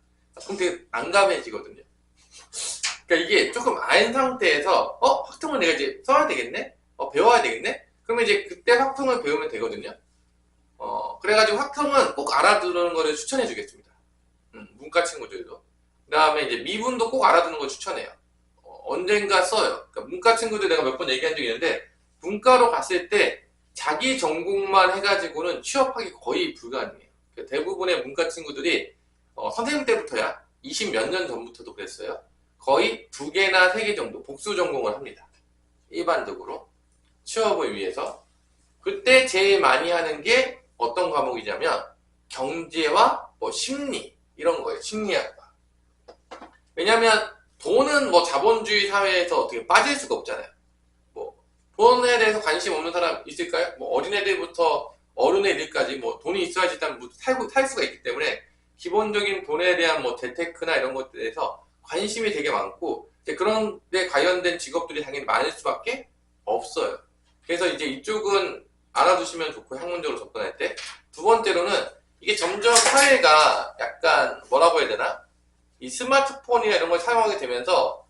그럼 되게 난감해지거든요. 그러니까 이게 조금 안 상태에서 확통을 내가 이제 써야 되겠네? 배워야 되겠네? 그러면 이제 그때 확통을 배우면 되거든요. 그래가지고 확통은 꼭 알아두는 거를 추천해 주겠습니다. 문과 친구들도. 그 다음에 이제 미분도 꼭 알아두는 걸 추천해요. 언젠가 써요. 그러니까 문과 친구들 내가 몇 번 얘기한 적이 있는데 문과로 갔을 때 자기 전공만 해가지고는 취업하기 거의 불가능해요. 그러니까 대부분의 문과 친구들이 선생님 때부터야 20 몇 년 전부터도 그랬어요. 거의 2개나 3개 정도 복수 전공을 합니다. 일반적으로 취업을 위해서. 그때 제일 많이 하는 게 어떤 과목이냐면 경제와 뭐 심리 이런 거예요. 심리학과. 왜냐면 돈은 뭐 자본주의 사회에서 어떻게 빠질 수가 없잖아요. 뭐 돈에 대해서 관심 없는 사람 있을까요? 뭐 어린애들부터 어른애들까지 뭐 돈이 있어야지 일단 뭐 살 수가 있기 때문에 기본적인 돈에 대한 뭐 재테크나 이런 것들에 대해서 관심이 되게 많고 이제 그런 데 관련된 직업들이 당연히 많을 수밖에 없어요. 그래서 이제 이쪽은 알아두시면 좋고 학문적으로 접근할 때. 두 번째로는 이게 점점 사회가 약간 뭐라고 해야 되나? 이 스마트폰이나 이런 걸 사용하게 되면서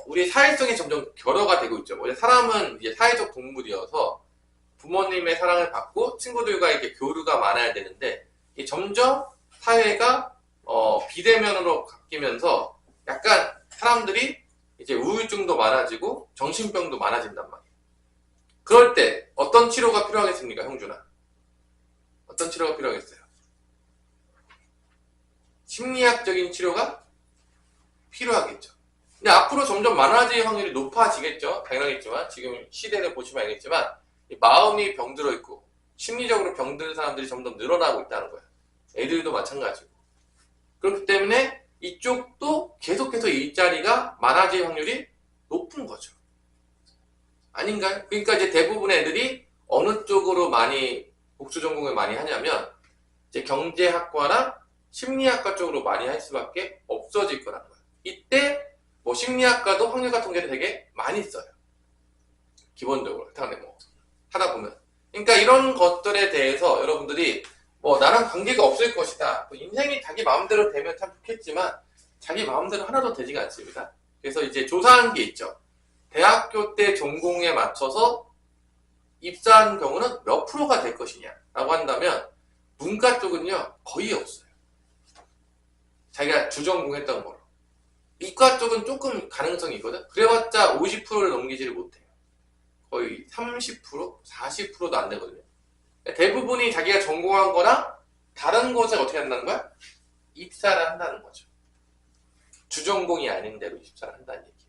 우리 사회성이 점점 결여가 되고 있죠. 원래 사람은 이제 사회적 동물이어서 부모님의 사랑을 받고 친구들과 이렇게 교류가 많아야 되는데 이게 점점 사회가 비대면으로 바뀌면서 약간 사람들이 이제 우울증도 많아지고 정신병도 많아진단 말이에요. 그럴 때 어떤 치료가 필요하겠습니까, 형준아? 어떤 치료가 필요하겠어요? 심리학적인 치료가 필요하겠죠. 근데 앞으로 점점 많아질 확률이 높아지겠죠. 당연하겠지만 지금 시대를 보시면 알겠지만 마음이 병들어 있고 심리적으로 병든 사람들이 점점 늘어나고 있다는 거예요. 애들도 마찬가지고. 그렇기 때문에 이쪽도 계속해서 일자리가 많아질 확률이 높은 거죠. 아닌가요? 그러니까 이제 대부분의 애들이 어느 쪽으로 많이 복수 전공을 많이 하냐면 이제 경제학과나 심리학과 쪽으로 많이 할 수밖에 없어질 거라는 거예요. 이때 뭐 심리학과도 확률과 통계를 되게 많이 써요. 기본적으로 뭐 하다 보면. 그러니까 이런 것들에 대해서 여러분들이 뭐 나랑 관계가 없을 것이다. 인생이 자기 마음대로 되면 참 좋겠지만 자기 마음대로 하나도 되지가 않습니다. 그래서 이제 조사한 게 있죠. 대학교 때 전공에 맞춰서 입사한 경우는 몇 프로가 될 것이냐 라고 한다면 문과 쪽은요 거의 없어요. 자기가 주전공했던 거로. 이과 쪽은 조금 가능성이 있거든. 그래봤자 50%를 넘기지를 못해요. 거의 30%? 40%도 안 되거든요. 대부분이 자기가 전공한 거랑 다른 곳에 어떻게 한다는 거야? 입사를 한다는 거죠. 주전공이 아닌 대로 입사를 한다는 얘기.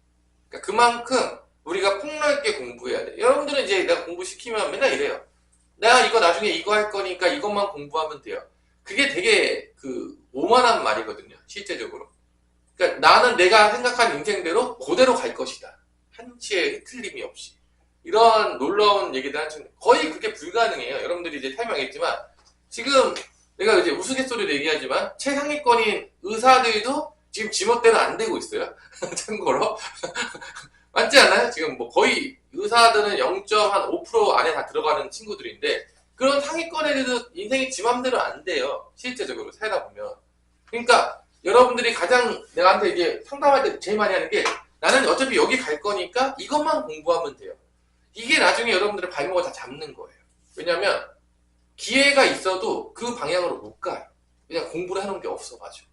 그러니까 그만큼 우리가 폭넓게 공부해야 돼. 여러분들은 이제 내가 공부시키면 맨날 이래요. 내가 이거 나중에 이거 할 거니까 이것만 공부하면 돼요. 그게 되게 오만한 말이거든요. 실제적으로. 그러니까 나는 내가 생각한 인생대로 그대로 갈 것이다. 한치의 틀림이 없이. 이런 놀라운 얘기들 하시는 거의 그게 불가능해요. 여러분들이 이제 설명했지만 지금 내가 이제 우스갯소리로 얘기하지만 최상위권인 의사들도 지금 지멋대로 안 되고 있어요. 참고로. 맞지 않아요? 지금 뭐 거의 의사들은 0.5% 안에 다 들어가는 친구들인데 그런 상위권 애들도 인생이 지 맘대로 안 돼요. 실제적으로 살다 보면. 그러니까 여러분들이 가장 내가한테 이제 상담할 때 제일 많이 하는 게 나는 어차피 여기 갈 거니까 이것만 공부하면 돼요. 이게 나중에 여러분들의 발목을 다 잡는 거예요. 왜냐면 기회가 있어도 그 방향으로 못 가요. 그냥 공부를 해놓은 게 없어가지고.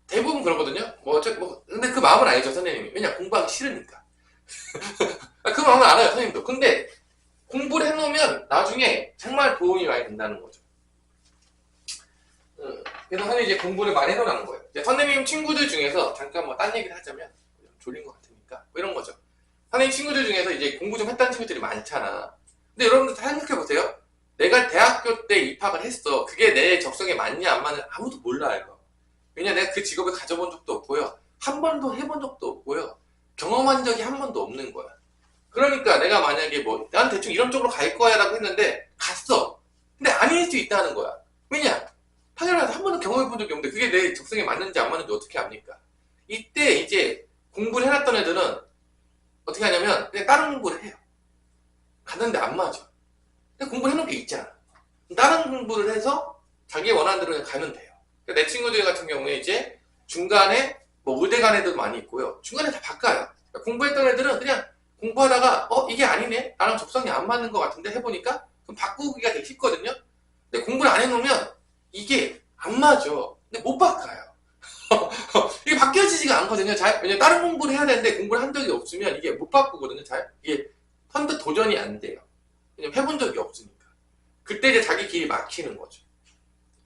대부분 그러거든요. 근데 그 마음은 알죠, 선생님이. 왜냐, 공부하기 싫으니까. 그 마음은 알아요, 선생님도. 근데 공부를 해놓으면 나중에 정말 도움이 많이 된다는 거죠. 그래서 선생님이 이제 공부를 많이 해놓으라는 거예요. 이제 선생님 친구들 중에서 잠깐 뭐 딴 얘기를 하자면 졸린 것 같으니까 뭐 이런 거죠. 선생님 친구들 중에서 이제 공부 좀 했다는 친구들이 많잖아. 근데 여러분들 다 생각해보세요. 내가 대학교 때 입학을 했어. 그게 내 적성에 맞냐 안 맞냐 아무도 몰라요. 왜냐 내가 그 직업을 가져본 적도 없고요. 한 번도 해본 적도 없고요. 경험한 적이 한 번도 없는 거야. 그러니까 내가 만약에 난 대충 이런 쪽으로 갈 거야 라고 했는데 갔어. 근데 아닐 수 있다는 거야. 왜냐? 당연하게 한 번도 경험해 본 적이 없는데 그게 내 적성에 맞는지 안 맞는지 어떻게 압니까? 이때 이제 공부를 해놨던 애들은 어떻게 하냐면 그냥 다른 공부를 해요. 갔는데 안 맞아. 근데 공부를 해놓은 게 있잖아. 다른 공부를 해서 자기 원하는 대로 그냥 가면 돼요. 내 친구들 같은 경우에 이제 중간에 의대 간 애들 많이 있고요. 중간에 다 바꿔요. 그러니까 공부했던 애들은 그냥 공부하다가 이게 아니네? 나랑 적성이 안 맞는 것 같은데 해보니까 그럼 바꾸기가 되게 쉽거든요. 근데 공부를 안 해놓으면 이게 안 맞아. 근데 못 바꿔요. 이게 바뀌어지지가 않거든요. 왜냐면 다른 공부를 해야 되는데 공부를 한 적이 없으면 이게 못 바꾸거든요. 이게 선뜻 도전이 안 돼요. 왜냐면 해본 적이 없으니까. 그때 이제 자기 길이 막히는 거죠.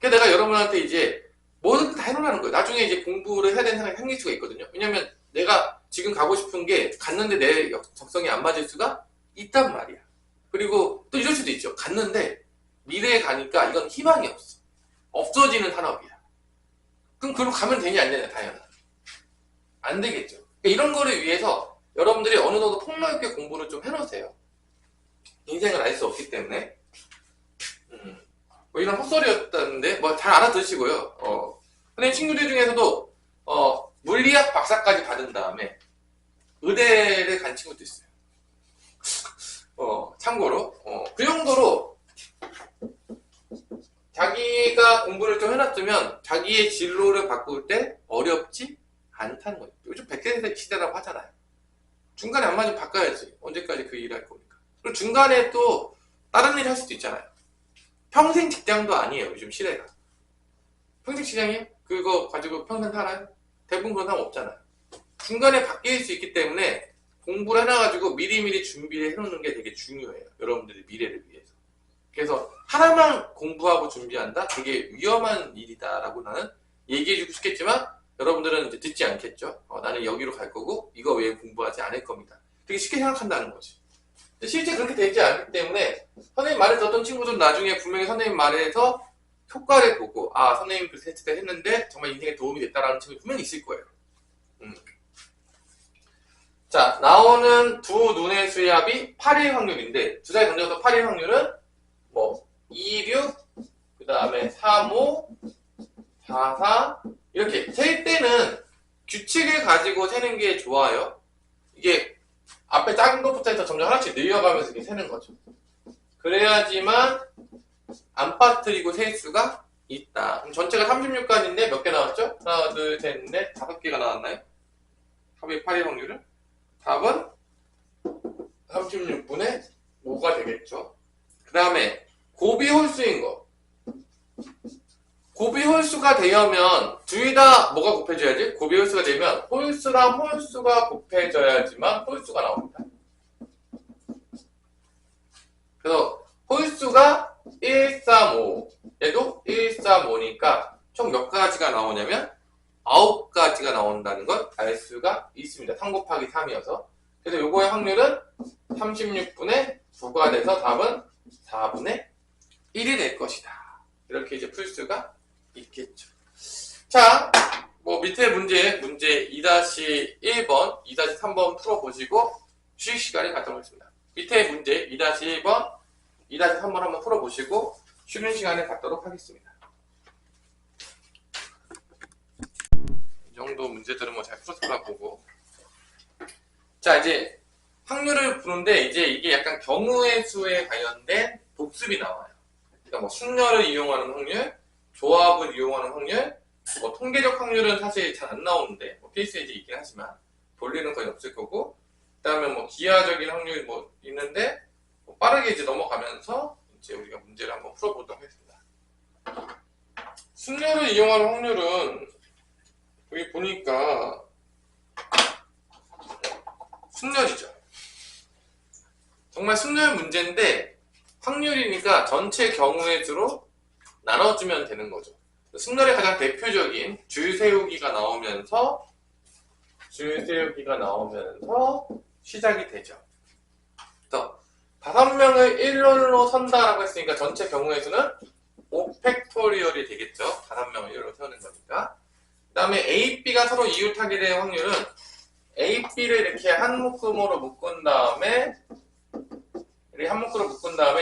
그래서 내가 여러분한테 이제 뭐든 다 해놓으라는 거예요. 나중에 이제 공부를 해야 되는 상황이 생길 수가 있거든요. 왜냐면 내가 지금 가고 싶은 게 갔는데 내 적성이 안 맞을 수가 있단 말이야. 그리고 또 이럴 수도 있죠. 갔는데 미래에 가니까 이건 희망이 없어. 없어지는 산업이야. 그럼 그걸로 가면 되냐 안 되냐 당연히 안 되겠죠. 그러니까 이런 거를 위해서 여러분들이 어느 정도 폭넓게 공부를 좀 해놓으세요. 인생을 알 수 없기 때문에. 이런 헛소리였다는데 잘 알아들으시고요. 선생님 친구들 중에서도 물리학 박사까지 받은 다음에 의대를 간 친구도 있어요. 참고로 그 정도로 자기가 공부를 좀 해놨으면 자기의 진로를 바꿀 때 어렵지 않다는 거예요. 요즘 100세 시대라고 하잖아요. 중간에 안 맞으면 바꿔야지. 언제까지 그 일을 할 겁니까? 그리고 중간에 또 다른 일을 할 수도 있잖아요. 평생 직장도 아니에요. 요즘 시대가. 평생 직장이에요? 그거 가지고 평생 살아요? 대부분 그런 사람 없잖아요. 중간에 바뀔 수 있기 때문에 공부를 해놔가지고 미리미리 준비를 해놓는 게 되게 중요해요. 여러분들의 미래를 위해서. 그래서 하나만 공부하고 준비한다? 되게 위험한 일이다라고 나는 얘기해주고 싶겠지만 여러분들은 이제 듣지 않겠죠. 나는 여기로 갈 거고 이거 외에 공부하지 않을 겁니다. 되게 쉽게 생각한다는 거지. 실제 그렇게 되지 않기 때문에 선생님 말을 듣던 친구들은 나중에 분명히 선생님 말에서 효과를 보고 선생님 그 테스트 했는데 정말 인생에 도움이 됐다라는 친구들 분명히 있을 거예요. 자, 나오는 두 눈의 수압이 8일 확률인데 주사위 던져서 8일 확률은 2, 6, 그 다음에 3, 5, 4, 4 이렇게 셀 때는 규칙을 가지고 세는 게 좋아요. 이게 앞에 작은 것부터 해서 점점 하나씩 늘려가면서 이렇게 세는 거죠. 그래야지만 안 빠뜨리고 셀 수가 있다. 그럼 전체가 36가지인데 몇 개 나왔죠? 하나, 둘, 셋, 넷, 5개가 나왔나요? 합의 8의 확률은? 답은 36분의 5가 되겠죠. 그 다음에 곱이 홀수인 거. 곱이 홀수가 되려면 둘 다 뭐가 곱해져야지? 곱이 홀수가 되면 홀수랑 홀수가 곱해져야지만 홀수가 나옵니다. 그래서 가지가 나오냐면 9가지가 나온다는 걸 알 수가 있습니다. 3 곱하기 3이어서. 그래서 요거의 확률은 36분의 9가 돼서 답은 4분의 1이 될 것이다. 이렇게 이제 풀 수가 있겠죠. 자, 뭐 밑에 문제 2-1번, 2-3번 풀어보시고 휴식 시간이 갖도록 하겠습니다. 밑에 문제 2-1번, 2-3번 한번 풀어보시고 쉬는 시간을 갖도록 하겠습니다. 이 정도 문제들은 뭐 잘 풀었을까 보고. 자, 이제 확률을 부르는데 이제 이게 약간 경우의 수에 관련된 복습이 나와요. 그러니까 뭐 순열을 이용하는 확률, 조합을 이용하는 확률, 뭐 통계적 확률은 사실 잘 안 나오는데 뭐 케이스에 이제 있긴 하지만 볼 일은 거의 없을 거고, 그다음에 뭐 기하적인 확률이 뭐 있는데 뭐 빠르게 이제 넘어가면서 이제 우리가 문제를 한번 풀어보도록 하겠습니다. 순열을 이용하는 확률은 여기 보니까 순열이죠. 정말 순열 문제인데 확률이니까 전체 경우의 수로 나눠주면 되는 거죠. 순열의 가장 대표적인 줄 세우기가 나오면서 시작이 되죠. 그래서 5명을 1로 선다라고 했으니까 전체 경우의 수는 5팩토리얼이 되겠죠. 5명을 1로 세우는 거니까. 그 다음에 A, B가 서로 이웃하게 될 확률은 A, B를 이렇게 한 묶음으로 묶은 다음에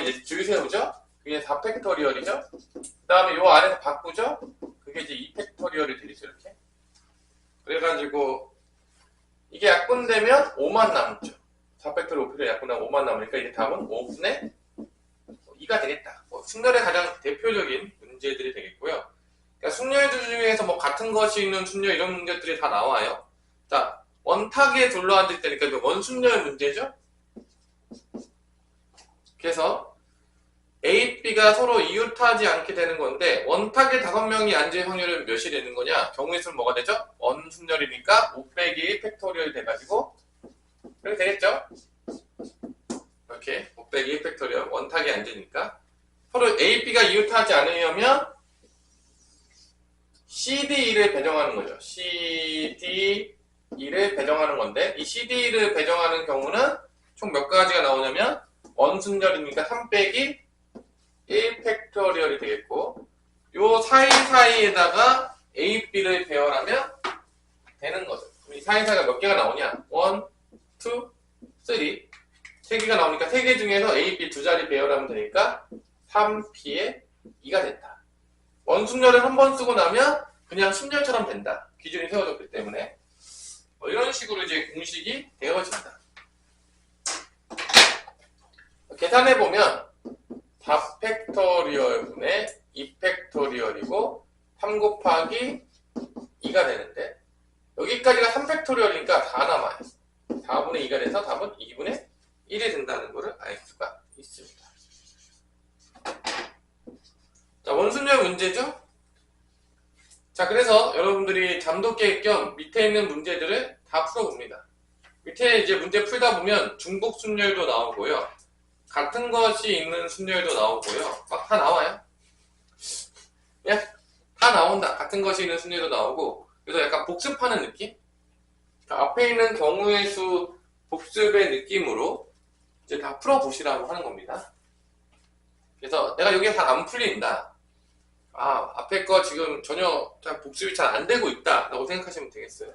이제 줄 세우죠. 그게 4팩토리얼이죠. 그 다음에 요 안에서 바꾸죠. 그게 이제 2팩토리얼이 되겠죠. 이렇게. 그래가지고 이게 약분되면 5만 남죠. 4팩토리얼 5팩토리얼 약분하면 5만 남으니까 이게 답은 5분의 2가 되겠다. 순열의 가장 대표적인 문제들이 되겠고요. 그러니까 순열들 중에서 뭐 같은 것이 있는 순열 이런 문제들이 다 나와요. 자, 원탁에 둘러앉을 때니까 원순열 문제죠. 그래서 A, B가 서로 이웃하지 않게 되는 건데 원탁에 5명이 앉을 확률은 몇이 되는 거냐? 경우의 수는 뭐가 되죠? 원순열이니까 5 빼기 1 팩토리얼이 돼가지고 이렇게 되겠죠? 이렇게 5 빼기 1 팩토리얼 원탁에 앉으니까 서로 A, B가 이웃하지 않으려면 CD2를 배정하는 거죠. CD2를 배정하는 건데 이 CD2를 배정하는 경우는 총 몇 가지가 나오냐면 원순열이니까 3 빼기 1 팩토리얼이 되겠고 요 사이사이에다가 A, B를 배열하면 되는 거죠. 이 사이사이가 몇 개가 나오냐? 1, 2, 3 3개가 나오니까 3개 중에서 A, B 두 자리 배열하면 되니까 3P의 2가 된다. 원순열을 한 번 쓰고 나면 그냥 순열처럼 된다. 기준이 세워졌기 때문에 이런 식으로 이제 공식이 되어진다. 계산해보면 4팩토리얼분의 2팩토리얼이고 3 곱하기 2가 되는데 여기까지가 3팩토리얼이니까 다 남아요. 4분의 2가 돼서 답은 2분의 1이 된다는 것을 알 수가 있습니다. 자, 원순열 문제죠? 자, 그래서 여러분들이 잠도 깰 겸 밑에 있는 문제들을 다 풀어봅니다. 밑에 이제 문제 풀다 보면 중복 순열도 나오고요. 같은 것이 있는 순열도 나오고요. 막 다 나와요. 그냥 다 나온다. 같은 것이 있는 순열도 나오고. 그래서 약간 복습하는 느낌? 앞에 있는 경우의 수 복습의 느낌으로 이제 다 풀어보시라고 하는 겁니다. 그래서 내가 여기에 잘 안 풀린다. 앞에 거 지금 전혀 복습이 잘 안 되고 있다. 라고 생각하시면 되겠어요.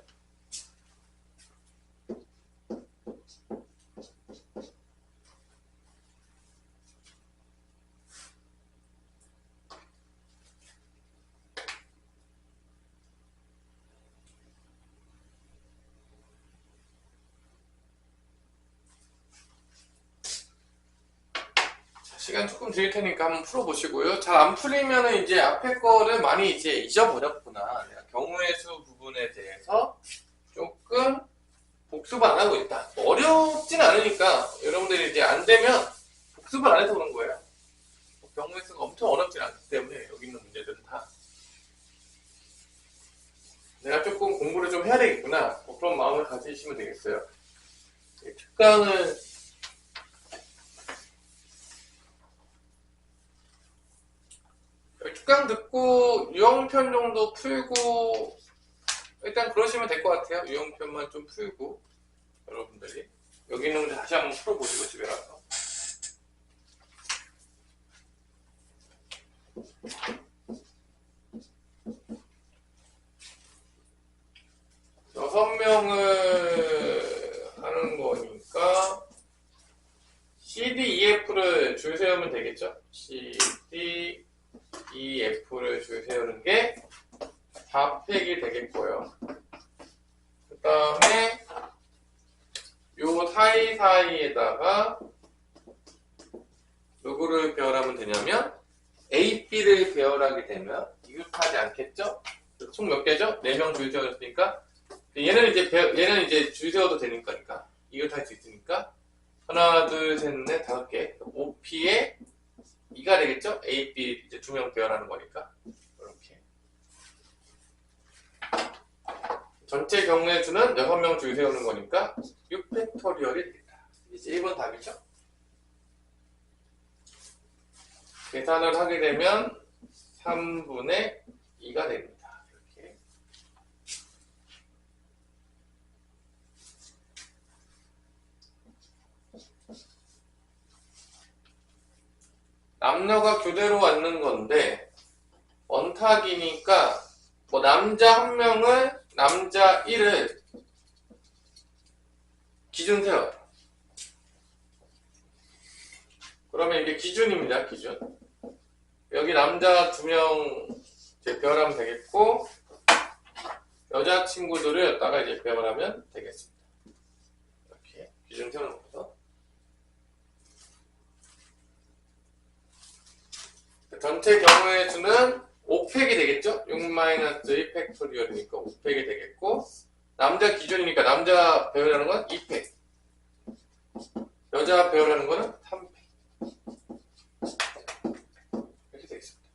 시간 조금 드릴 테니까 한번 풀어보시고요. 잘 안 풀리면은 이제 앞에 거를 많이 이제 잊어버렸구나. 내가 경우의 수 부분에 대해서 조금 복습을 안 하고 있다. 어렵진 않으니까 여러분들이 이제 안 되면 복습을 안 해서 그런 거예요. 경우의 수가 엄청 어렵진 않기 때문에 여기 있는 문제들은 다 내가 조금 공부를 좀 해야 되겠구나. 그런 마음을 가지시면 되겠어요. 특강을 특강 듣고 유형편 정도 풀고 일단 그러시면 될 것 같아요. 유형편만 좀 풀고 여러분들이 여기 있는 거 다시 한번 풀어보시고 집에 가서. 여섯 명을 하는 거니까 CDEF를 줄 세우면 되겠죠? CDEF를 줄 세우는 게 4팩이 되겠고요. 그 다음에 요 사이사이에다가 누구를 배열하면 되냐면 A, B를 배열하게 되면 이웃하지 않겠죠? 총 몇 개죠? 4명 줄 세웠으니까 얘는 이제 줄 세워도 되니까 이웃할 수 있으니까 하나, 둘, 셋, 넷, 5개. OP에 2가 되겠죠? A, B 이제 2명 배열하는 거니까. 이렇게. 전체 경우의 수는 6명 줄 세우는 거니까 6팩토리얼이 되겠다. 이제 1번 답이죠. 계산을 하게 되면 3분의 2가 됩니다. 이렇게. 남녀가 교대로 앉는 건데 원탁이니까 뭐 남자 1명을 남자 1을 기준 세워요. 그러면 이게 기준입니다. 기준. 여기 남자 2명 이제 배열하면 되겠고 여자친구들을 여기다가 이제 배열하면 되겠습니다. 이렇게 기준 세워놓고서 전체 경우의 수는 5팩이 되겠죠? 6-2 팩토리얼이니까 5팩이 되겠고 남자 기준이니까 남자 배열하는 건 2팩 여자 배열하는 거는 3팩 이렇게 되겠습니다.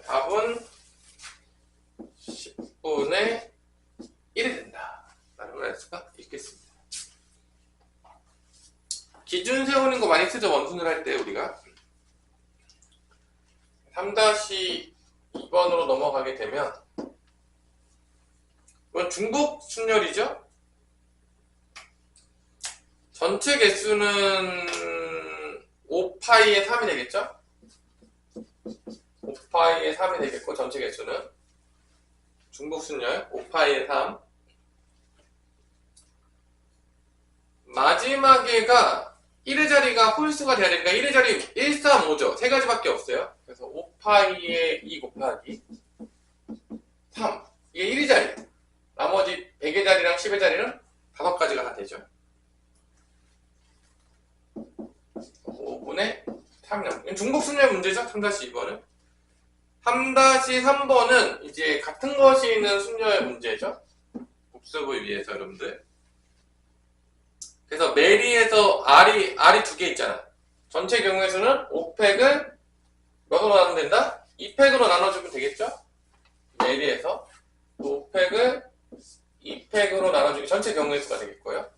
답은 10분의 1이 된다 라는 걸 알 수가 있겠습니다. 기준 세우는 거 많이 쓰죠. 원순을 할 때 우리가 3-2번으로 넘어가게 되면 이건 중복 순열이죠. 전체 개수는 5파이의 3이 되겠죠. 5파이의 3이 되겠고 전체 개수는 중복 순열 5파이의 3 마지막에가 1의 자리가 홀수가 돼야 되니까 1의 자리 1, 3, 5죠. 세 가지밖에 없어요. 그래서 5파이의 2 곱하기 3 이게 1의 자리 나머지 100의 자리랑 10의 자리는 5가지가 다 되죠. 5분의 3이 중복순열 문제죠. 3-2번은 3-3번은 이제 같은 것이 있는 순열 문제죠. 복습을 위해서 여러분들 그래서 메리에서 R이 2개 있잖아. 전체 경우의 수는 5팩을 몇으로 나누면 된다? 2팩으로 나눠주면 되겠죠? 메리에서 5팩을 2팩으로 나눠주기 전체 경우의 수가 되겠고요.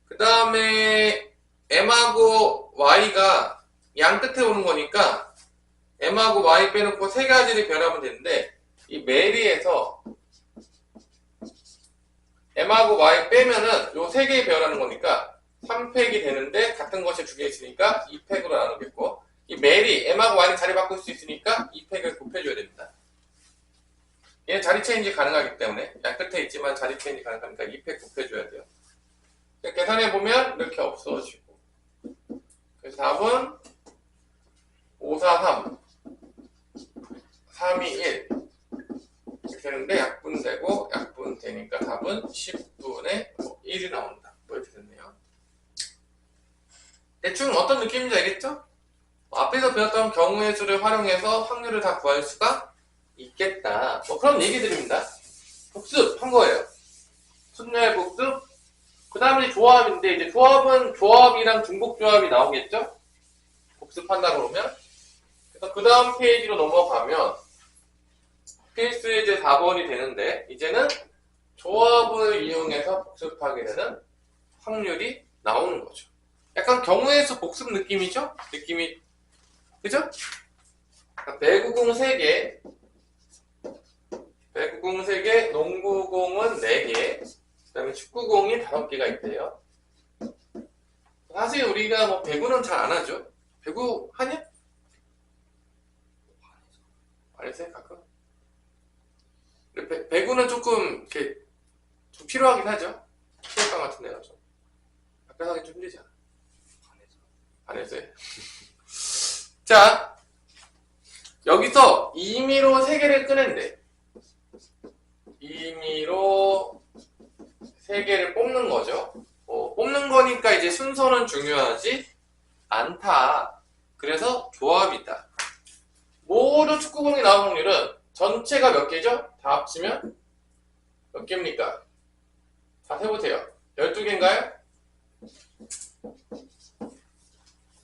그 다음에 M하고 Y가 양 끝에 오는 거니까 M하고 Y 빼놓고 세 가지를 변하면 되는데 이 메리에서 M하고 Y 빼면은 요 세 개의 배열하는 거니까 3팩이 되는데 같은 것이 2개 있으니까 2팩으로 나누겠고 이 메리 M하고 Y는 자리 바꿀 수 있으니까 2팩을 곱해줘야 됩니다. 얘는 자리 체인지 가능하기 때문에 양 끝에 있지만 자리 체인지 가능하니까 2팩 곱해줘야 돼요. 계산해보면 이렇게 없어지고 그래서 답은 5, 4, 3 3, 2, 1 이렇게 되는데 약분되고 약분되니까 답은 10분의 1이 나온다. 뭐 이렇게 됐네요. 대충 어떤 느낌인지 알겠죠? 앞에서 배웠던 경우의 수를 활용해서 확률을 다 구할 수가 있겠다. 뭐 그런 얘기들입니다. 복습한 거예요. 순열 복습. 그 다음에 조합인데 이제 조합은 조합이랑 중복 조합이 나오겠죠? 복습한다 그러면. 그래서 그 다음 페이지로 넘어가면 필수 예제 4번이 되는데 이제는 조합을 이용해서 복습하게 되는 확률이 나오는 거죠. 약간 경우의 수 복습 느낌이죠? 느낌이 그죠? 배구공 3개, 배구공 3개, 농구공은 4개, 그 다음에 축구공이 5개가 있대요. 사실 우리가 뭐 배구는 잘 안 하죠. 배구 하냐? 안 해서 가끔. 배구는 조금 이렇게 좀 필요하긴 하죠. 체육관 같은 데가 좀. 학교 하기 좀 힘들지 않아? 안 해서요. 자, 여기서 임의로 3개를 꺼낸대. 임의로 3개를 뽑는 거죠. 뽑는 거니까 이제 순서는 중요하지 않다. 그래서 조합이다. 모두 축구공이 나올 확률은 전체가 몇 개죠? 다 합치면 몇 개입니까? 다 세보세요. 12개인가요?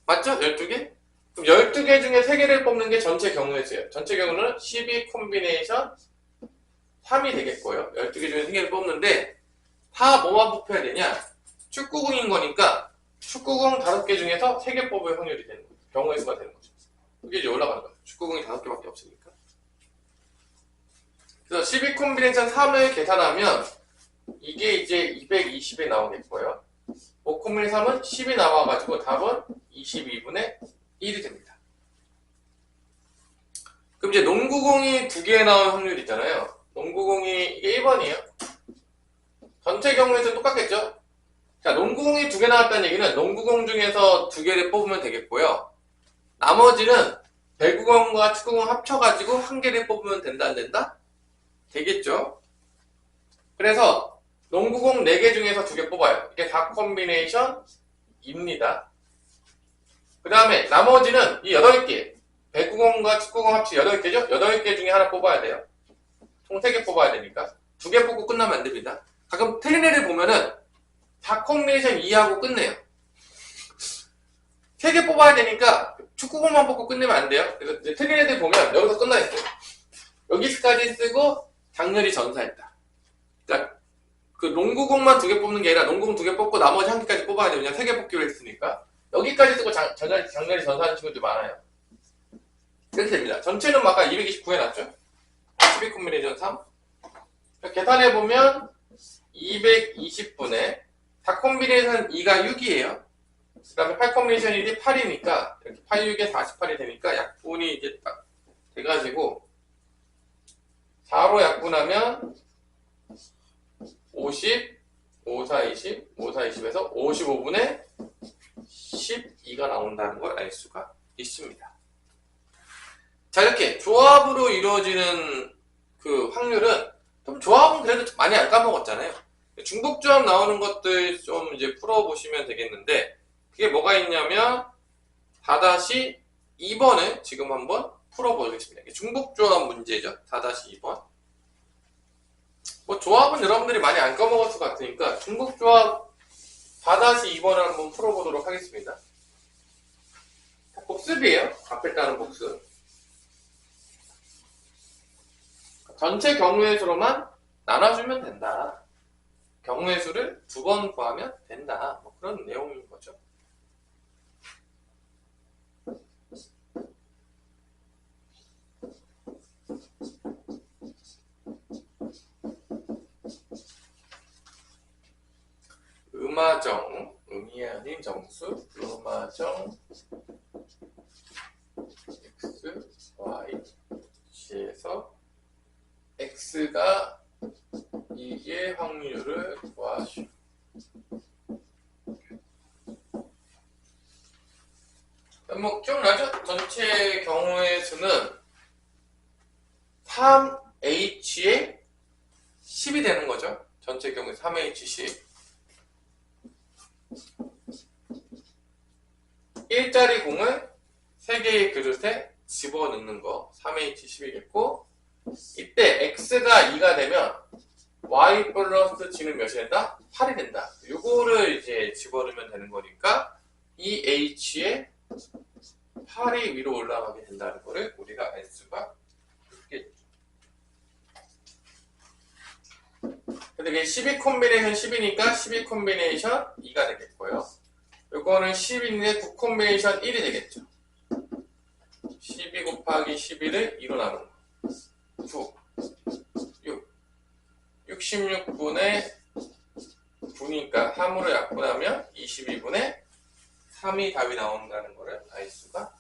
맞죠? 12개? 그럼 12개 중에 3개를 뽑는 게 전체 경우의 수예요. 전체 경우는 12 콤비네이션 3이 되겠고요. 12개 중에 3개를 뽑는데 다 뭐만 뽑혀야 되냐? 축구공인 거니까 축구공 5개 중에서 3개 뽑을 확률이 되는 거예요. 경우의 수가 되는 거죠. 그게 이제 올라가는 거죠. 축구공이 5개밖에 없으니까. 그래서 12 콤비네이션 3을 계산하면 이게 이제 220에 나오겠고요. 5 콤비네이션 3은 10이 나와가지고 답은 22분의 1이 됩니다. 그럼 이제 농구공이 2개 나올 확률이 있잖아요. 농구공이 이게 1번이에요. 전체 경우에서 똑같겠죠? 자, 농구공이 2개 나왔다는 얘기는 농구공 중에서 2개를 뽑으면 되겠고요. 나머지는 배구공과 축구공 합쳐가지고 1개를 뽑으면 된다, 안 된다? 되겠죠? 그래서 농구공 4개 중에서 2개 뽑아요. 이게 다 콤비네이션입니다. 그 다음에 나머지는 이 8개. 배구공과 축구공 합치 8개죠? 8개 중에 하나 뽑아야 돼요. 총 3개 뽑아야 되니까. 2개 뽑고 끝나면 안 됩니다. 가끔 틀린 애를 보면은 다 콤비네이션 2하고 끝내요. 3개 뽑아야 되니까 축구공만 뽑고 끝내면 안 돼요. 그래서 이제 틀린 애들 보면 여기서 끝나 있어요. 여기까지 쓰고 장렬히 전사했다. 그러니까 그 농구공만 2개 뽑는 게 아니라 농구공 2개 뽑고 나머지 1개까지 뽑아야 돼요. 그냥 3개 뽑기로 했으니까. 여기까지 쓰고 장렬히 전사하는 친구들 많아요. 이렇게 됩니다. 전체는 아까 229 해놨죠? 12 콤비네이션 3. 계산해보면 220분의 4 콤비네이션 2가 6이에요. 그 다음에 8 콤비네이션 1이 8이니까 이렇게 8, 6에 48이 되니까 약분이 이제 딱 돼가지고 4로 약분하면 50, 5, 4, 20, 5, 4, 20에서 55분의 12가 나온다는 걸 알 수가 있습니다. 자, 이렇게 조합으로 이루어지는 그 확률은 좀 조합은 그래도 많이 안 까먹었잖아요. 중복조합 나오는 것들 좀 이제 풀어보시면 되겠는데 그게 뭐가 있냐면 4-2번을 지금 한번 풀어보겠습니다. 중복조합 문제죠. 4-2번. 뭐 조합은 여러분들이 많이 안 까먹었을 것 같으니까 중복조합 4-2번을 한번 풀어보도록 하겠습니다. 복습이에요. 앞에 따른 복습. 전체 경우의 수로만 나눠주면 된다. 경우의 수를 2번 구하면 된다. 뭐 그런 내용인 거죠. 음화정, 음이 아닌 정수, 음화정 x, y, g에서 x가 2의 확률을 구하시오. 뭐 기억나죠? 전체 경우의 수는 3h에 10이 되는 거죠. 전체 경우에 3h10. 1짜리 공을 3개의 그릇에 집어넣는 거 3h10이겠고 이때 x가 2가 되면 y 플러스 g는 몇이 된다? 8이 된다. 요거를 이제 집어넣으면 되는 거니까 이 h에 8이 위로 올라가게 된다는 거를 우리가 알 수가 있겠죠. 근데 이게 12 콤비네이션 10이니까 12 콤비네이션 2가 되겠고요. 요거는 10인데 9 콤비네이션 1이 되겠죠. 12 곱하기 곱하기 11을 2로 나누는 거. 9, 6. 66분의 9니까 3으로 약분하면 22분의 3이 답이 나온다는 것을 알 수가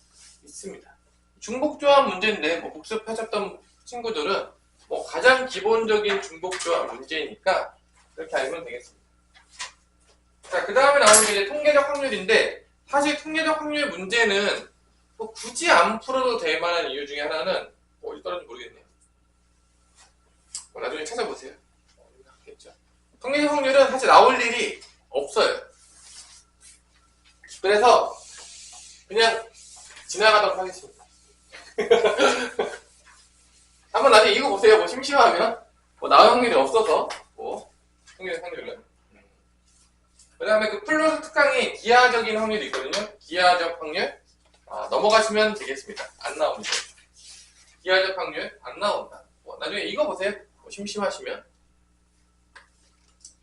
있습니다. 중복조합 문제인데 뭐 복습하셨던 친구들은 뭐 가장 기본적인 중복조합 문제니까 이렇게 알면 되겠습니다. 자, 그 다음에 나오는 게 이제 통계적 확률인데, 사실 통계적 확률 문제는 뭐 굳이 안 풀어도 될 만한 이유 중에 하나는 어디 떨어진지 모르겠네요. 나중에 찾아보세요. 겠죠. 통계적 확률은 사실 나올 일이 없어요. 그래서 그냥 지나가도록 하겠습니다. 한번 나중에 이거 보세요. 뭐 심심하면 뭐 나올 확률이 없어서 뭐 통계적 확률은. 그 다음에 그 플러스 특강이 기하적인 확률이 있거든요. 기하적 확률. 넘어가시면 되겠습니다. 안 나옵니다. 기하적 확률 안 나온다. 뭐 나중에 이거 보세요. 뭐 심심하시면.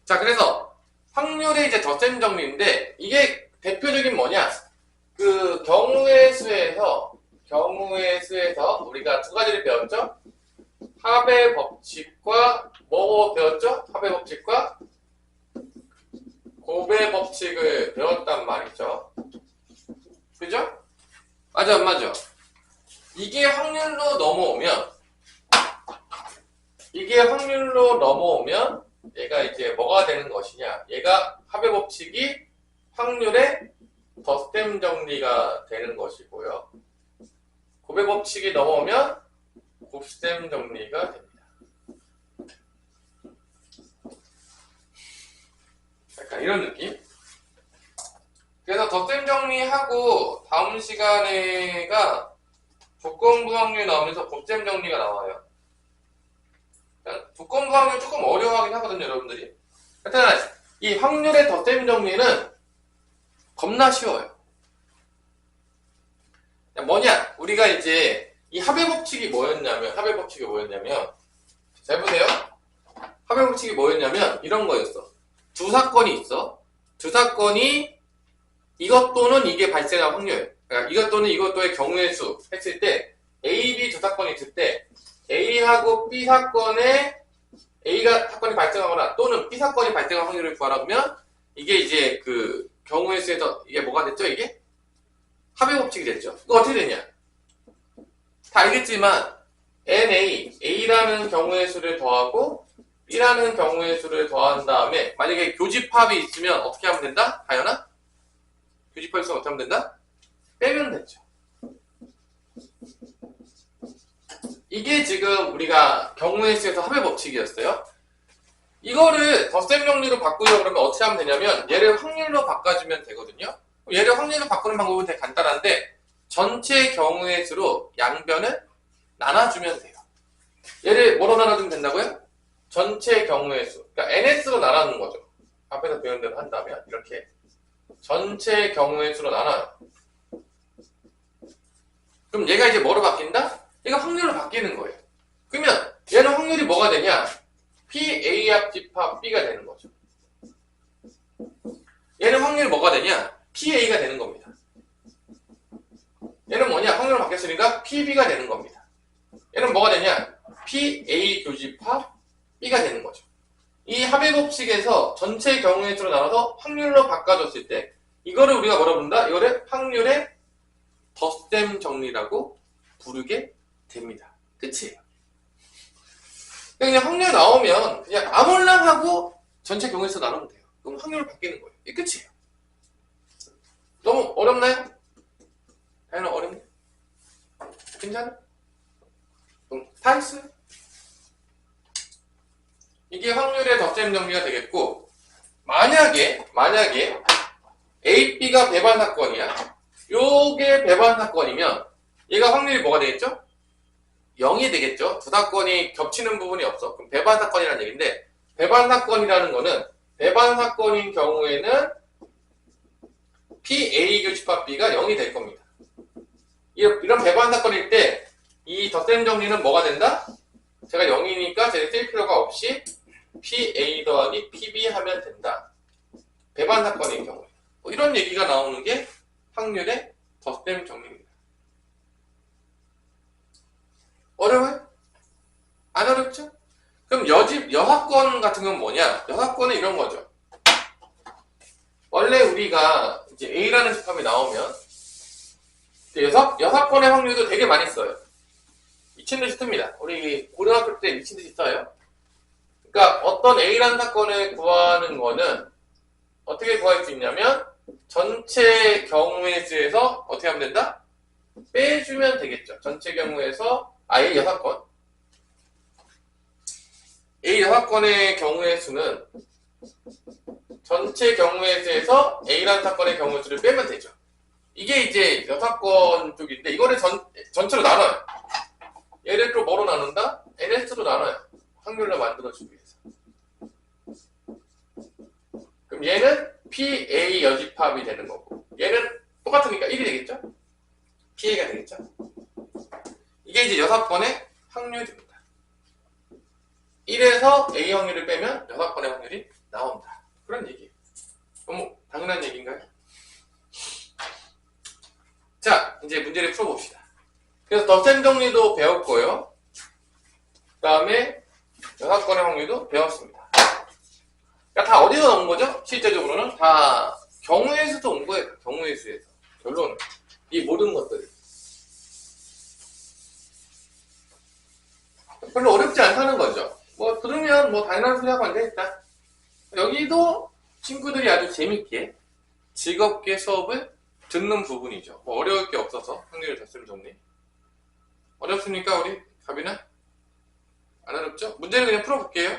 자, 그래서 확률의 이제 덧셈 정리인데, 이게 대표적인 뭐냐? 그 경우의 수에서 우리가 두 가지를 배웠죠? 합의 법칙과 뭐 배웠죠? 합의 법칙과 곱의 법칙을 배웠단 말이죠. 그죠? 맞아, 안 맞아? 이게 확률로 넘어오면 얘가 이제 뭐가 되는 것이냐? 얘가 합의 법칙이 확률의 덧셈 정리가 되는 것이고요. 곱의 법칙이 넘어오면 곱셈 정리가 됩니다. 약간 이런 느낌? 그래서 덧셈 정리하고 다음 시간에가 조건부 확률 나오면서 곱셈 정리가 나와요. 조건부 확률 조금 어려워하긴 하거든요, 여러분들이. 하여튼 이 확률의 덧셈 정리는 겁나 쉬워요. 뭐냐? 우리가 이제 이 합의 법칙이 뭐였냐면 잘 보세요. 합의 법칙이 뭐였냐면 이런 거였어. 두 사건이 있어. 두 사건이 이것 또는 이게 발생할 확률, 그러니까 이것 또는 이것도의 경우의 수 했을 때 A, B 두 사건이 있을 때 A하고 B 사건에 A가 사건이 발생하거나 또는 B 사건이 발생할 확률을 구하라 그러면 이게 이제 그 경우의 수에서 이게 뭐가 됐죠? 이게 합의 법칙이 됐죠. 이거 어떻게 되냐? 다 알겠지만 A라는 경우의 수를 더하고 B라는 경우의 수를 더한 다음에 만약에 교집합이 있으면 어떻게 하면 된다? 다현아? 교집합이 있으면 어떻게 하면 된다? 빼면 되죠. 이게 지금 우리가 경우의 수에서 합의 법칙이었어요. 이거를 덧셈 정리로 바꾸려고 그러면 어떻게 하면 되냐면 얘를 확률로 바꿔주면 되거든요. 얘를 확률로 바꾸는 방법은 되게 간단한데 전체 경우의 수로 양변을 나눠주면 돼요. 얘를 뭐로 나눠주면 된다고요? 전체 경우의 수. 그러니까 NS로 나누는 거죠. 앞에서 배운 대로 한다면 이렇게 전체 경우의 수로 나눠요. 그럼 얘가 이제 뭐로 바뀐다? 얘가 확률로 바뀌는 거예요. 그러면 얘는 확률이 뭐가 되냐? PA 합집합 B가 되는 거죠. 얘는 확률이 뭐가 되냐? PA가 되는 겁니다. 얘는 뭐냐? 확률로 바뀌었으니까 PB가 되는 겁니다. 얘는 뭐가 되냐? PA 교집합 B가 되는 거죠. 이 합의 법칙에서 전체 경우의 수로 나눠서 확률로 바꿔줬을 때 이거를 우리가 뭐라 부른다? 이거를 확률의 덧셈 정리라고 부르게 됩니다. 끝이에요. 그냥 확률 나오면 그냥 아몰랑 하고 전체 경우의 수 나누면 돼요. 그럼 확률로 바뀌는 거예요. 이게 끝이에요. 너무 어렵나요? 다현아 어렵네? 괜찮아? 다 했어요. 이게 확률의 덧셈 정리가 되겠고 만약에 A, B가 배반 사건이야. 요게 배반 사건이면 얘가 확률이 뭐가 되겠죠? 0이 되겠죠? 두 사건이 겹치는 부분이 없어. 그럼 배반 사건이라는 얘기인데 배반 사건이라는 거는 배반 사건인 경우에는 PA 교집합 B가 0이 될 겁니다. 이런 배반 사건일 때 이 덧셈 정리는 뭐가 된다? 제가 0이니까 제가 쓸 필요가 없이 PA 더하기 PB 하면 된다. 배반 사건인 경우에. 뭐 이런 얘기가 나오는 게 확률의 덧셈 정리입니다. 어려워요? 안 어렵죠? 그럼 여사건 같은 건 뭐냐? 여사건은 이런 거죠. 원래 우리가 이제 A라는 집합이 나오면 여사건의 확률도 되게 많이 써요. 미친 듯이 씁니다. 우리 고등학교 때 미친 듯이 써요. 그러니까 어떤 A라는 사건을 구하는 거는 어떻게 구할 수 있냐면 전체 경우의 수에서 어떻게 하면 된다? 빼주면 되겠죠. 전체 경우에서 A 여사건 A 여사건의 경우의 수는 전체 경우의 수에서 A라는 사건의 경우의 수를 빼면 되죠. 이게 이제 여사건 쪽인데 이거를 전체로 나눠요. 얘를 또 뭐로 나눈다? NS로 나눠요. 확률로 만들어주기 위해서. 그럼 얘는 PA 여집합이 되는 거고 얘는 똑같으니까 1이 되겠죠? PA가 되겠죠? 이게 이제 여사건의 확률입니다. 1에서 A 확률을 빼면 여사건의 확률이 나온다. 그런 얘기예요. 너무 당연한 얘기인가요? 자, 이제 문제를 풀어봅시다. 그래서 덧셈 정리도 배웠고요. 그 다음에 여사건의 확률도 배웠습니다. 그러니까 다 어디서 나온 거죠? 실제적으로는 다 경우의 수도 온 거예요. 경우의 수에서. 결론은 이 모든 것들이 별로 어렵지 않다는 거죠. 뭐 들으면 뭐 당연한 소리 하고 앉아있다. 여기도 친구들이 아주 재밌게 즐겁게 수업을 듣는 부분이죠. 뭐 어려울 게 없어서 확률 덧셈 정리. 어렵습니까 우리 가비는? 안 어렵죠? 문제를 그냥 풀어볼게요.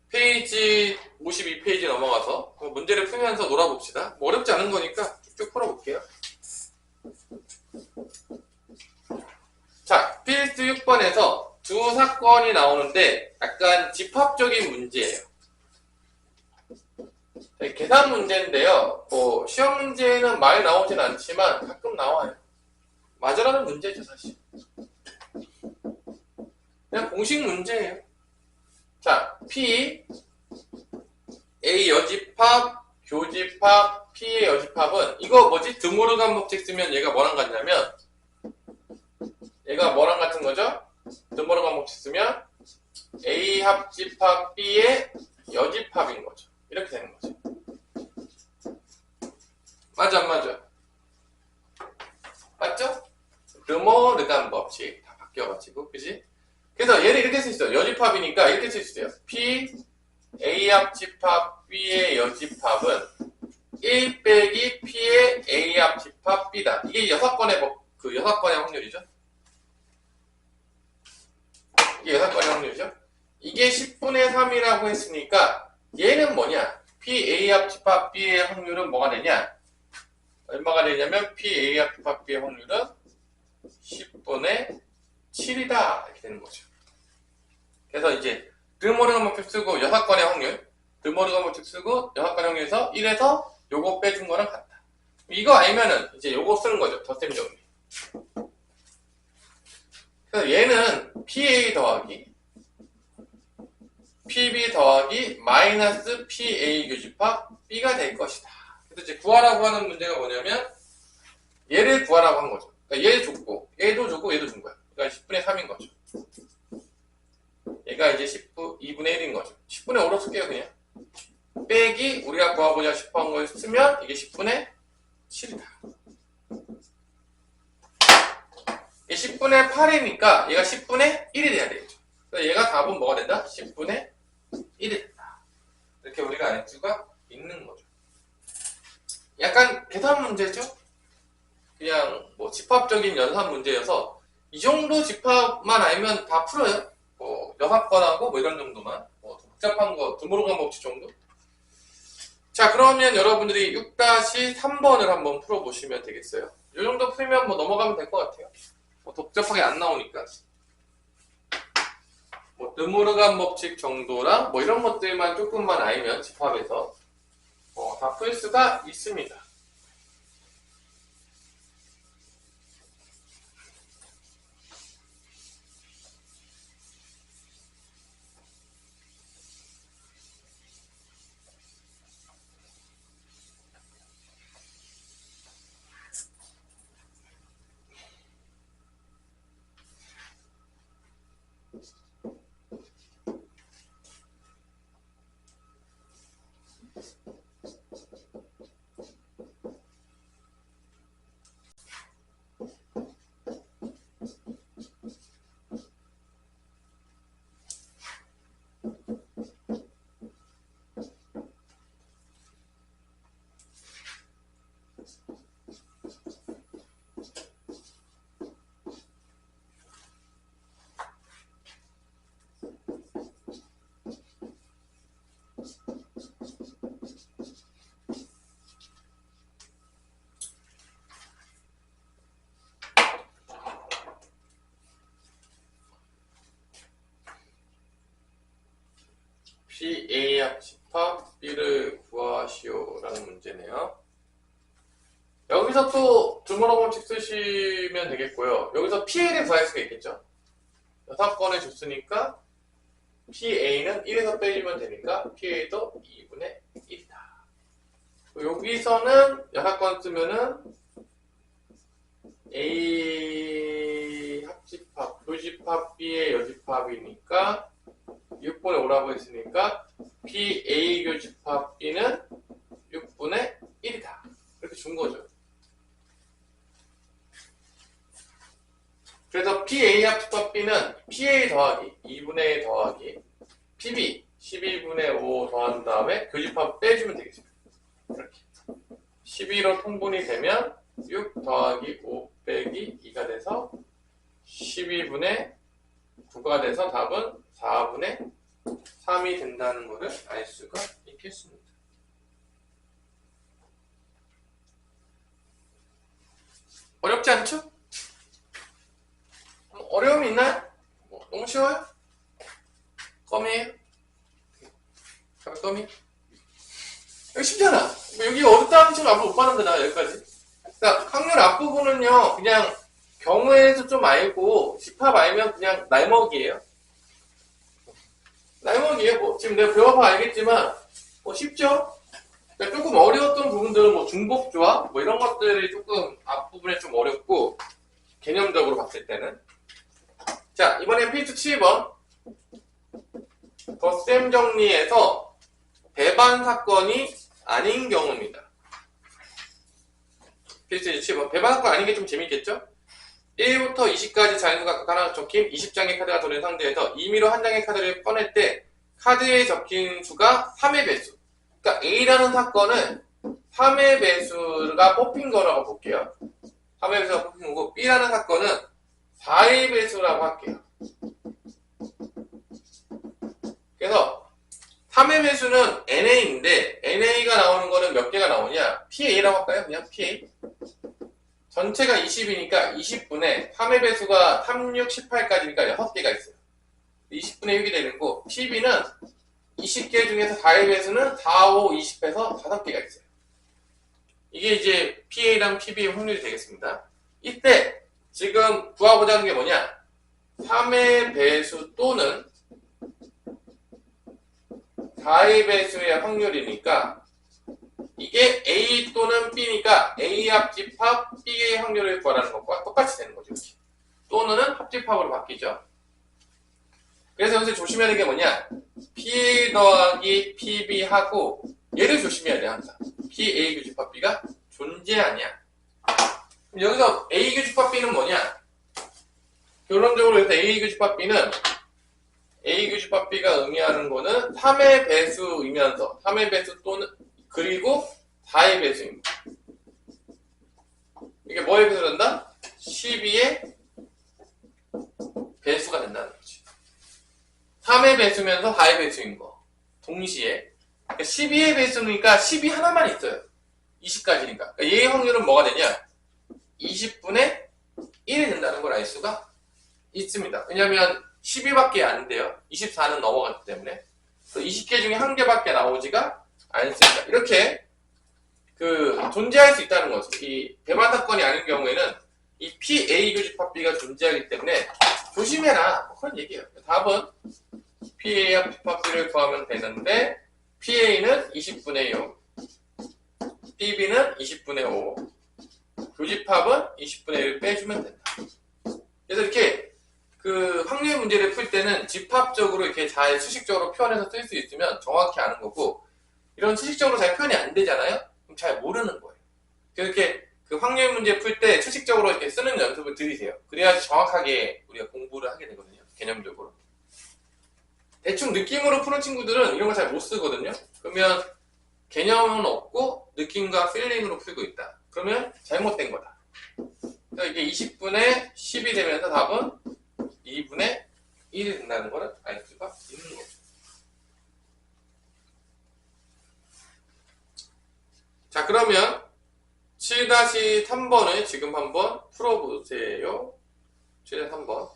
페이지 52페이지 넘어가서 문제를 풀면서 놀아봅시다. 뭐 어렵지 않은 거니까 쭉쭉 풀어볼게요. 자, 필수 6번에서 두 사건이 나오는데 약간 집합적인 문제예요. 계산 문제인데요. 뭐 시험 문제는 많이 나오진 않지만 가끔 나와요. 맞으라는 문제죠 사실. 그냥 공식 문제예요. 자, P, A 여집합, 교집합, P의 여집합은 이거 뭐지? 드모르간 법칙 쓰면 얘가 뭐랑 같냐면 얘가 뭐랑 같은 거죠? 드모르간 법칙 쓰면 A 합집합 B의 여집합인 거죠. 이렇게 되는 거죠. 맞아 안 맞아? 맞죠? 드모르간 법칙 다 바뀌어가지고 그지? 그래서 얘를 이렇게 쓸 수 있어요. 여집합이니까 이렇게 쓸 수 있어요. P A 합집합 B의 여집합은 1 빼기 P의 A 합집합 B다. 이게 여사건의 여사건의 확률이죠. 이게 여사건의 확률이죠. 이게 10분의 3이라고 했으니까 얘는 뭐냐? P A 합집합 B의 확률은 뭐가 되냐? 얼마가 되냐면 P A 합집합 B의 확률은 10분의 7이다. 이렇게 되는 거죠. 그래서 이제 드모르간 법칙 쓰고 여사건의 확률, 드모르간 법칙 쓰고 여사건의 확률에서 1에서 요거 빼준 거랑 같다. 이거 알면은 이제 요거 쓰는 거죠. 덧셈 정리. 그래서 얘는 PA 더하기 PB 더하기 마이너스 PA 교집합 B가 될 것이다. 그래서 이제 구하라고 하는 문제가 뭐냐면 얘를 구하라고 한 거죠. 그러니까 얘 줬고 얘도 줬고 얘도 준 거야. 그러니까 10분의 3인 거죠. 얘가 이제 2분의 1인 거죠. 10분의 5로 쓸게요, 그냥. 빼기, 우리가 구하고자 싶어 한 걸 쓰면 이게 10분의 7이다. 이게 10분의 8이니까 얘가 10분의 1이 돼야 되겠죠. 그래서 얘가 답은 뭐가 된다? 10분의 1이 된다. 이렇게 우리가 알 수가 있는 거죠. 약간 계산 문제죠? 그냥 뭐 집합적인 연산 문제여서 이 정도 집합만 알면 다 풀어요. 뭐 여사건하고 뭐 이런 정도만 뭐 복잡한 거 드모르간 법칙 정도. 자, 그러면 여러분들이 6-3번을 한번 풀어보시면 되겠어요. 이 정도 풀면 뭐 넘어가면 될 것 같아요. 뭐 복잡하게 안 나오니까. 뭐 드모르간 법칙 정도랑 뭐 이런 것들만 조금만 알면 집합에서 다 풀 수가 있습니다. PA 합집합 B를 구하시오라는 문제네요. 여기서 또 주문어 법칙 쓰시면 되겠고요. 여기서 PA를 구할 수가 있겠죠. 6건을 줬으니까 PA는 1에서 빼주면 되니까 PA도 2분의 1이다. 여기서는 6건 쓰면은 A 합집합, 교집합 B의 여집합이니까 6분의 5라고 했으니까 PA 교집합 B는 6분의 1이다. 이렇게 준 거죠. 그래서 PA 합집합 B는 PA 더하기 2분의 1 더하기 PB 12분의 5 더한 다음에 교집합 빼주면 되겠습니다. 이렇게 12로 통분이 되면 6 더하기 5 빼기 2가 돼서 12분의 9가 돼서 답은 4분의 3이 된다는 것을 알 수가 있겠습니다. 어렵지 않죠? 어려움이 있나요? 너무 쉬워요? 껌이에요? 껌이? 여기 쉽잖아. 여기 어렵다는 식으로 앞으로 못 봤는데 나 여기까지. 그러니까 확률 앞부분은요 그냥 경우에서 좀 알고 집합 알면 그냥 날먹이에요. 날먹이에요. 뭐 지금 내가 배워봐 알겠지만 뭐 쉽죠? 그러니까 조금 어려웠던 부분들은 뭐 중복조합 뭐 이런 것들이 조금 앞부분에 좀 어렵고 개념적으로 봤을 때는. 자, 이번엔 페이지 7번 덧셈 정리에서 배반 사건이 아닌 경우입니다. 페이지 7번 배반 사건 아닌 게 좀 재밌겠죠? 1부터 20까지 자연수가 하나 적힌 20장의 카드가 들어있는 상태에서 임의로 한 장의 카드를 꺼낼 때 카드에 적힌 수가 3의 배수. 그러니까 A라는 사건은 3의 배수가 뽑힌 거라고 볼게요. 3의 배수가 뽑힌 거고 B라는 사건은 4의 배수라고 할게요. 그래서 3의 배수는 NA인데 NA가 나오는 거는 몇 개가 나오냐? PA라고 할까요? 그냥 PA. 전체가 20이니까 20분에 3의 배수가 3, 6, 18까지니까 6개가 있어요. 20분의 6이 되는 거. PB는 20개 중에서 4의 배수는 4, 5, 20에서 5개가 있어요. 이게 이제 PA랑 PB의 확률이 되겠습니다. 이때 지금 구하고자 하는 게 뭐냐? 3의 배수 또는 4의 배수의 확률이니까 이게 A 또는 B니까 A 합집합 B의 확률을 구하라는 것과 똑같이 되는 거죠. 이렇게. 또는은 합집합으로 바뀌죠. 그래서 여기서 조심해야 되는 게 뭐냐? PA 더하기 PB 하고 얘를 조심해야 돼 항상. PA 교집합 B가 존재하냐? 여기서 A 교집합 B는 뭐냐? 결론적으로 해서 A 교집합 B는 A 교집합 B가 의미하는 거는 3의 배수이면서 3의 배수 또는 그리고 4의 배수입니다. 이게 뭐의 배수가 된다? 12의 배수가 된다는 거지. 3의 배수면서 4의 배수인 거. 동시에. 그러니까 12의 배수니까 12 하나만 있어요. 20까지니까. 그러니까 얘의 확률은 뭐가 되냐? 20분의 1이 된다는 걸 알 수가 있습니다. 왜냐면 12밖에 안 돼요. 24는 넘어갔기 때문에. 20개 중에 1개밖에 나오지가 않습니다. 이렇게 존재할 수 있다는 거죠. 이 배반 사건이 아닌 경우에는 이 PA 교집합 B가 존재하기 때문에 조심해라. 뭐 그런 얘기예요. 답은 PA 합집합 B를 구하면 되는데 PA는 20분의 6, PB는 20분의 5, 교집합은 20분의 1을 빼주면 된다. 그래서 이렇게 확률 문제를 풀 때는 집합적으로 이렇게 잘 수식적으로 표현해서 쓸 수 있으면 정확히 아는 거고, 이런 수식적으로 잘 표현이 안 되잖아요? 그럼 잘 모르는 거예요. 그래서 이렇게 확률 문제 풀 때 수식적으로 이렇게 쓰는 연습을 들이세요. 그래야지 정확하게 우리가 공부를 하게 되거든요. 개념적으로. 대충 느낌으로 푸는 친구들은 이런 거 잘 못 쓰거든요. 그러면 개념은 없고 느낌과 필링으로 풀고 있다. 그러면 잘못된 거다. 그러니까 이게 20분의 10이 되면서 답은 2분의 1이 된다는 거를 알 수가 있는 거죠. 자, 그러면 7-3번을 지금 한번 풀어보세요. 7-3번.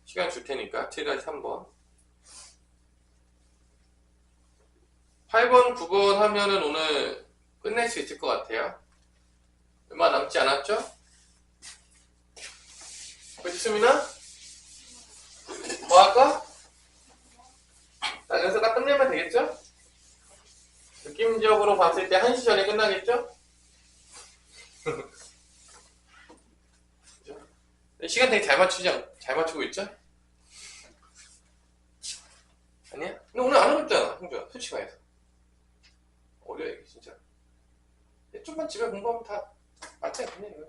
시간 줄 테니까 7-3번. 8번, 9번 하면은 오늘 끝낼 수 있을 것 같아요. 얼마 남지 않았죠? 그치, 수민아? 뭐 할까? 딱 여기서 딱 끝내면 되겠죠? 느낌적으로 봤을 때 1시 전에 끝나겠죠? 시간 되게 잘 맞추고 있죠? 아니야? 근데 오늘 안 어렵잖아, 형주야. 솔직히 말해서. 어려워, 이게 진짜. 좀만 집에 공부하면 다 맞지 않겠냐, 이거?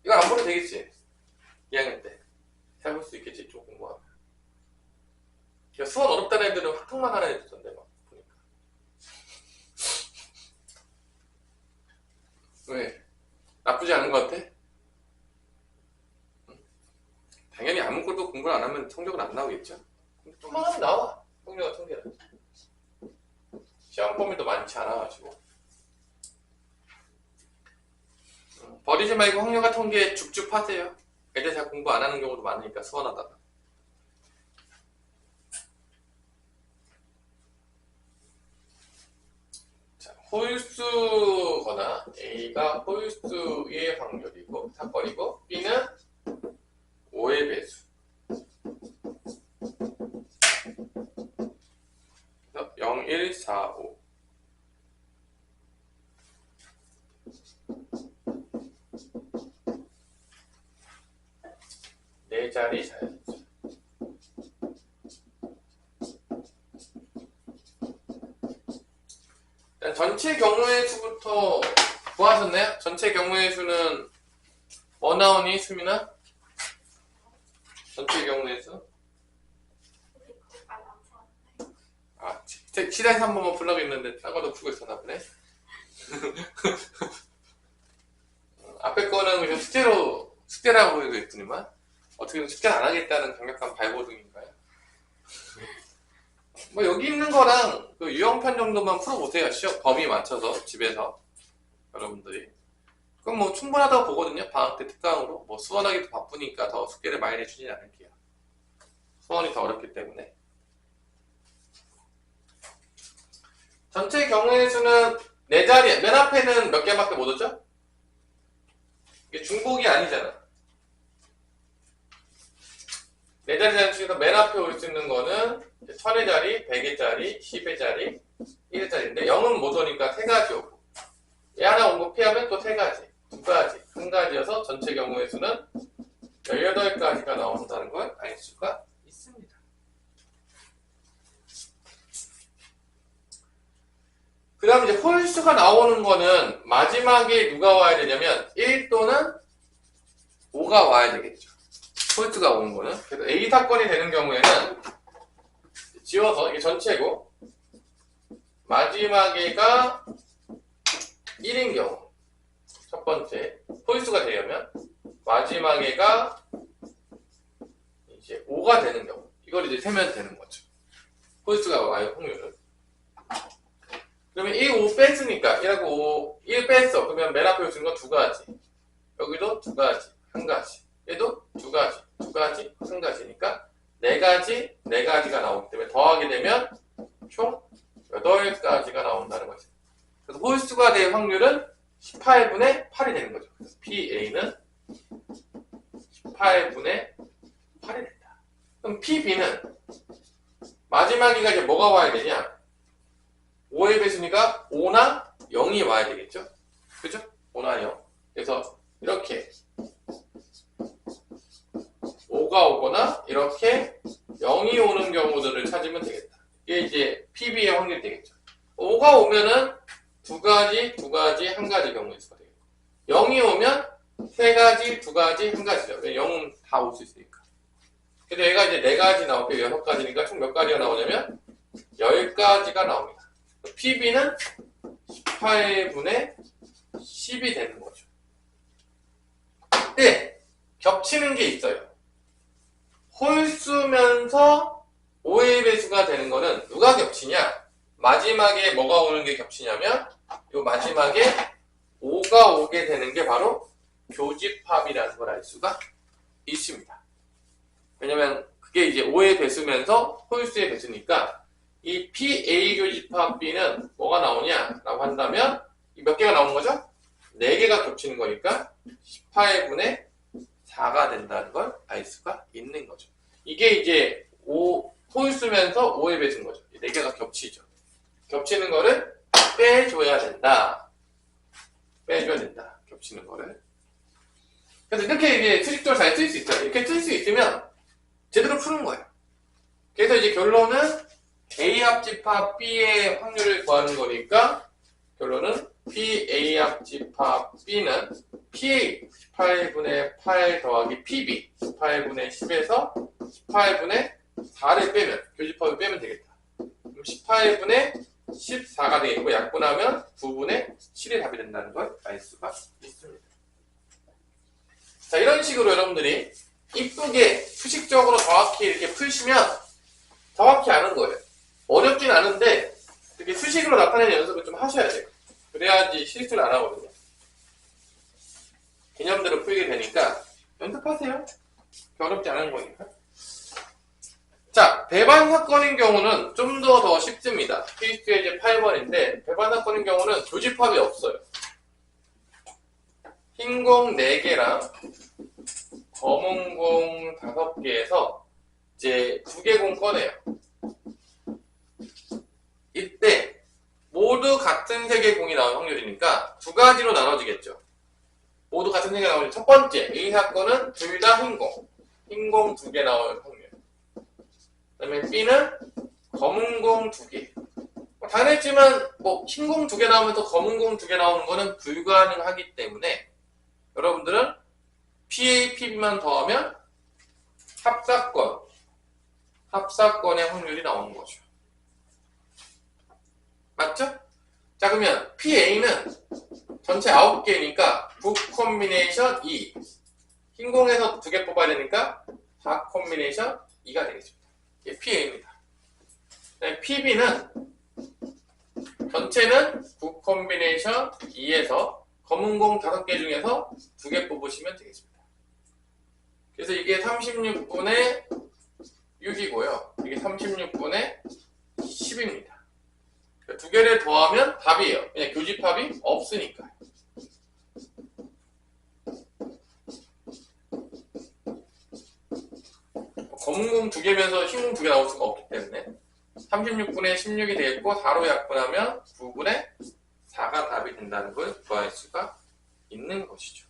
이거 안 보면 되겠지? 2학년 때. 잘 볼 수 있겠지, 좀 공부하면. 그러니까 수원 어렵다는 애들은 학통만 하는 애들던데, 막, 보니까. 왜? 나쁘지 않은 것 같아? 응? 당연히 아무것도 공부를 안 하면 성적은 안 나오겠죠? 근데 좀만 하면 나와. 통계는. 시험 범위도 많지 않아가지고. 버리지 말고 확률과 통계 쭉쭉 하세요. 애들 잘 공부 안 하는 경우도 많으니까 수원하다가. 자, 홀수거나 A가 홀수의 확률이고 사건이고 B는 5의 배수. 그래서 0, 1, 4, 5. 네 자리 자연수. 일단 전체 경우의 수부터 구하셨나요? 전체 경우의 수는 뭐 나오니, 수민아? 전체 경우의 수? 아, 7에서 한 번만 풀라고 했는데 딴 것도 풀고 있었나 보네. 앞에 거는 그냥 숙제라고 했더니만 어떻게든 숙제는 안 하겠다는 강력한 발버둥인가요? 뭐 여기 있는 거랑 그 유형편 정도만 풀어보세요. 시험 범위 맞춰서 집에서 여러분들이. 그럼 뭐 충분하다고 보거든요. 방학 때 특강으로. 뭐 수원하기도 바쁘니까 더 숙제를 많이 내주진 않을게요. 수원이 더 어렵기 때문에. 전체 경우의 수는 4자리, 맨 앞에는 몇 개밖에 못 오죠? 이게 중복이 아니잖아. 4자리 잔치에서 맨 앞에 올 수 있는 거는 1000의 자리, 100의 자리, 10의 자리, 1의 자리인데 0은 못 오니까 3가지 오고 얘 하나 온 거 피하면 또 3가지, 2가지, 1가지여서 전체 경우의 수는 18가지가 나온다는 걸 알 수가 있습니다. 그 다음 이제 홀수가 나오는 거는 마지막에 누가 와야 되냐면 1 또는 5가 와야 되겠죠. 홀수가 오는 거는. 그래서 A 사건이 되는 경우에는 지워서 이게 전체고 마지막에가 1인 경우 첫 번째 홀수가 되려면 마지막에가 이제 5가 되는 경우 이걸 이제 세면 되는 거죠. 홀수가 와요, 확률은. 그러면 1, 5 뺐으니까 1하고 5, 1 뺐어. 그러면 맨 앞에 오는 건 2가지. 여기도 2가지, 1가지. 얘도 2가지, 2가지, 1가지니까 4가지, 4가지가 나오기 때문에 더하게 되면 총 8가지가 나온다는 거죠. 그래서 홀수가 될 확률은 18분의 8이 되는 거죠. 그래서 PA는 18분의 8이 된다. 그럼 PB는 마지막이가 이제 뭐가 와야 되냐? 5의 배수니까 5나 0이 와야 되겠죠? 그죠? 5나 0. 그래서 이렇게 5가 오거나 이렇게 0이 오는 경우들을 찾으면 되겠다. 이게 이제 PB의 확률이 되겠죠. 5가 오면은 2가지, 2가지, 1가지 경우의 수가 되겠고 0이 오면 3가지, 2가지, 1가지죠. 0은 다 올 수 있으니까. 그래서 얘가 이제 4가지 나오고 6가지니까 총 몇 가지가 나오냐면 10가지가 나옵니다. PB는 18분의 10이 되는 거죠. 근데 겹치는 게 있어요. 홀수면서 5의 배수가 되는 거는 누가 겹치냐? 마지막에 뭐가 오는 게 겹치냐면 요 마지막에 5가 오게 되는 게 바로 교집합이라는 걸 알 수가 있습니다. 왜냐면 그게 이제 5의 배수면서 홀수의 배수니까 이 PA 교집합 B는 뭐가 나오냐 라고 한다면 몇 개가 나오는 거죠? 4개가 겹치는 거니까 18분의 4가 된다는 걸 알 수가 있는 거죠. 이게 이제 홀수면서 5의 배수인 거죠. 4개가 겹치죠. 겹치는 거를 빼줘야 된다. 빼줘야 된다. 겹치는 거를. 그래서 이렇게 이제 수식적으로 잘 쓸 수 있어요. 이렇게 쓸 수 있으면 제대로 푸는 거예요. 그래서 이제 결론은 A 합집합 B의 확률을 구하는 거니까 결론은 PA 합집합 B는 PA 18분의 8 더하기 PB 18분의 10에서 18분의 4를 빼면 교집합을 빼면 되겠다. 그럼 18분의 14가 되겠고 약분하면 9분의 7이 답이 된다는 걸 알 수가 있습니다. 자, 이런 식으로 여러분들이 이쁘게 수식적으로 정확히 이렇게 풀시면 정확히 아는 거예요. 어렵진 않은데 이렇게 수식으로 나타내는 연습을 좀 하셔야 돼요. 그래야지 실수를 안 하거든요. 개념들을 풀게 되니까 연습하세요. 어렵지 않은 거니까. 자, 배반 사건인 경우는 좀 더 쉽습니다. 필수의 이제 8번인데 배반 사건인 경우는 교집합이 없어요. 흰 공 4개랑 검은 공 5개에서 이제 2개 공 꺼내요. 이때 모두 같은 색의 공이 나올 확률이니까 두 가지로 나눠지겠죠. 모두 같은 색이 나오는 첫 번째 A 사건은 둘 다 흰 공. 흰 공 2개 나올 확률. 그 다음에 B는 검은 공 2개. 당연했지만 뭐 흰 공 2개 나오면서 검은 공 2개 나오는 거는 불가능하기 때문에 여러분들은 PA, PB만 더하면 합사건의 확률이 나오는 거죠. 맞죠? 자, 그러면 PA는 전체 9개니까 9 콤비네이션 2. 흰 공에서 2개 뽑아야 되니까 4 콤비네이션 2가 되겠습니다. 이게 PA입니다. PB는 전체는 9 콤비네이션 2에서 검은 공 5개 중에서 2개 뽑으시면 되겠습니다. 그래서 이게 36분의 6이고요. 이게 36분의 10입니다. 2개를 더하면 답이에요. 그냥 교집합이 없으니까. 검은 공 2개면서 흰 공 2개 나올 수가 없기 때문에 36분의 16이 되겠고 4로 약분하면 9분의 4가 답이 된다는 걸 구할 수가 있는 것이죠.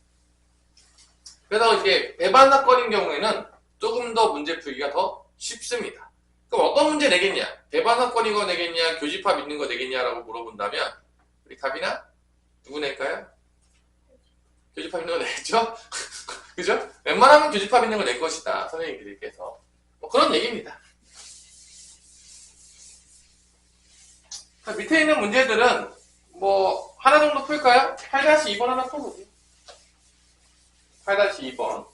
그래서 이게 배반 사건인 경우에는 조금 더 문제 풀기가 더 쉽습니다. 그럼 어떤 문제 내겠냐? 배반 사건인 거 내겠냐? 교집합 있는 거 내겠냐라고 물어본다면 우리 답이나 누구 낼까요? 교집합 있는 거 내겠죠? 그죠? 웬만하면 교집합 있는 거 낼 것이다. 선생님들께서. 뭐 그런 얘기입니다. 자, 밑에 있는 문제들은 뭐 하나 정도 풀까요? 8-2번 하나 풀어보세요. 8-2번.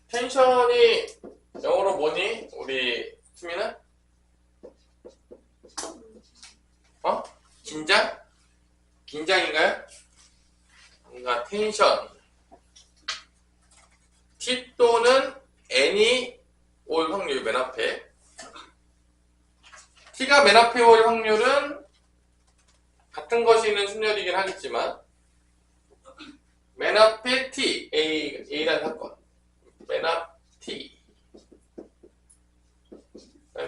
텐션이 영어로 뭐니? 우리 수민은? 긴장? 긴장인가요? 뭔가 텐션. T 또는 N이 올 확률 맨 앞에. T가 맨 앞에 올 확률은 같은 것이 있는 순열이긴 하겠지만 맨 앞에 T, A라는 사건. 맨 앞 T.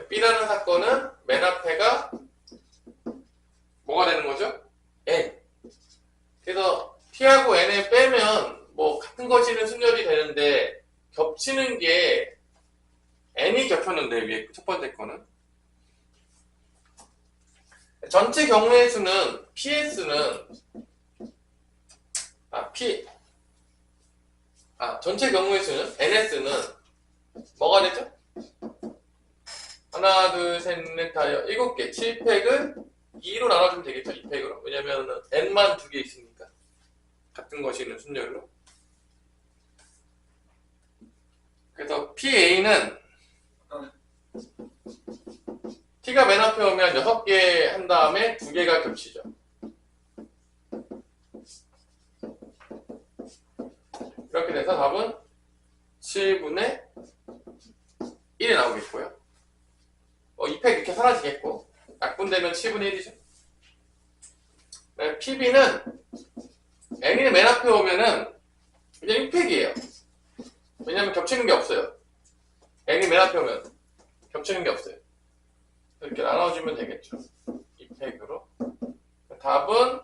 B라는 사건은 맨 앞에가 뭐가 되는 거죠? N. 그래서 T하고 N을 빼면 뭐 같은 것이는 순열이 되는데 겹치는 게 N이 겹쳤는데 위에 첫 번째 거는 전체 경우의 수는 PS는 전체 경우의 수는 NS는 뭐가 되죠? 하나, 둘, 셋, 넷, 다, 7개. 7팩을 2로 나눠주면 되겠죠? 2팩으로. 왜냐면 N만 2개 있으니까. 같은 것이 있는 순열로. 그래서 PA는 T가 맨 앞에 오면 6개 한 다음에 2개가 겹치죠. 이렇게 돼서 답은 7분의 1이 나오겠고요. 2팩 이렇게 사라지겠고, 약분되면 7분의 1이죠. PB는 N이 맨 앞에 오면은 그냥 1팩이에요. 왜냐면 겹치는 게 없어요. N이 맨 앞에 오면 겹치는 게 없어요. 이렇게 나눠주면 되겠죠. 2팩으로. 답은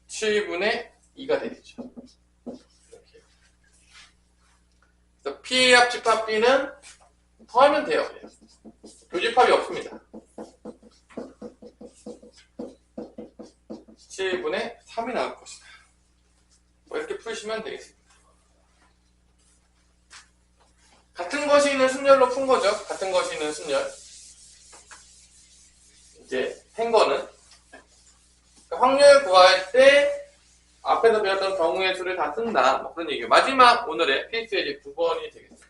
7분의 2가 되겠죠. 이렇게. 그래서 P 합집합 B는 더하면 돼요. 그냥. 교집합이 없습니다. 7분의 3이 나올 것이다. 이렇게 풀시면 되겠습니다. 같은 것이 있는 순열로 푼 거죠. 같은 것이 있는 순열. 이제 한 거는 확률 구할 때 앞에서 배웠던 경우의 수를 다 쓴다. 뭐 그런 얘기예요. 마지막 오늘의 필수의 이제 9번이 되겠습니다.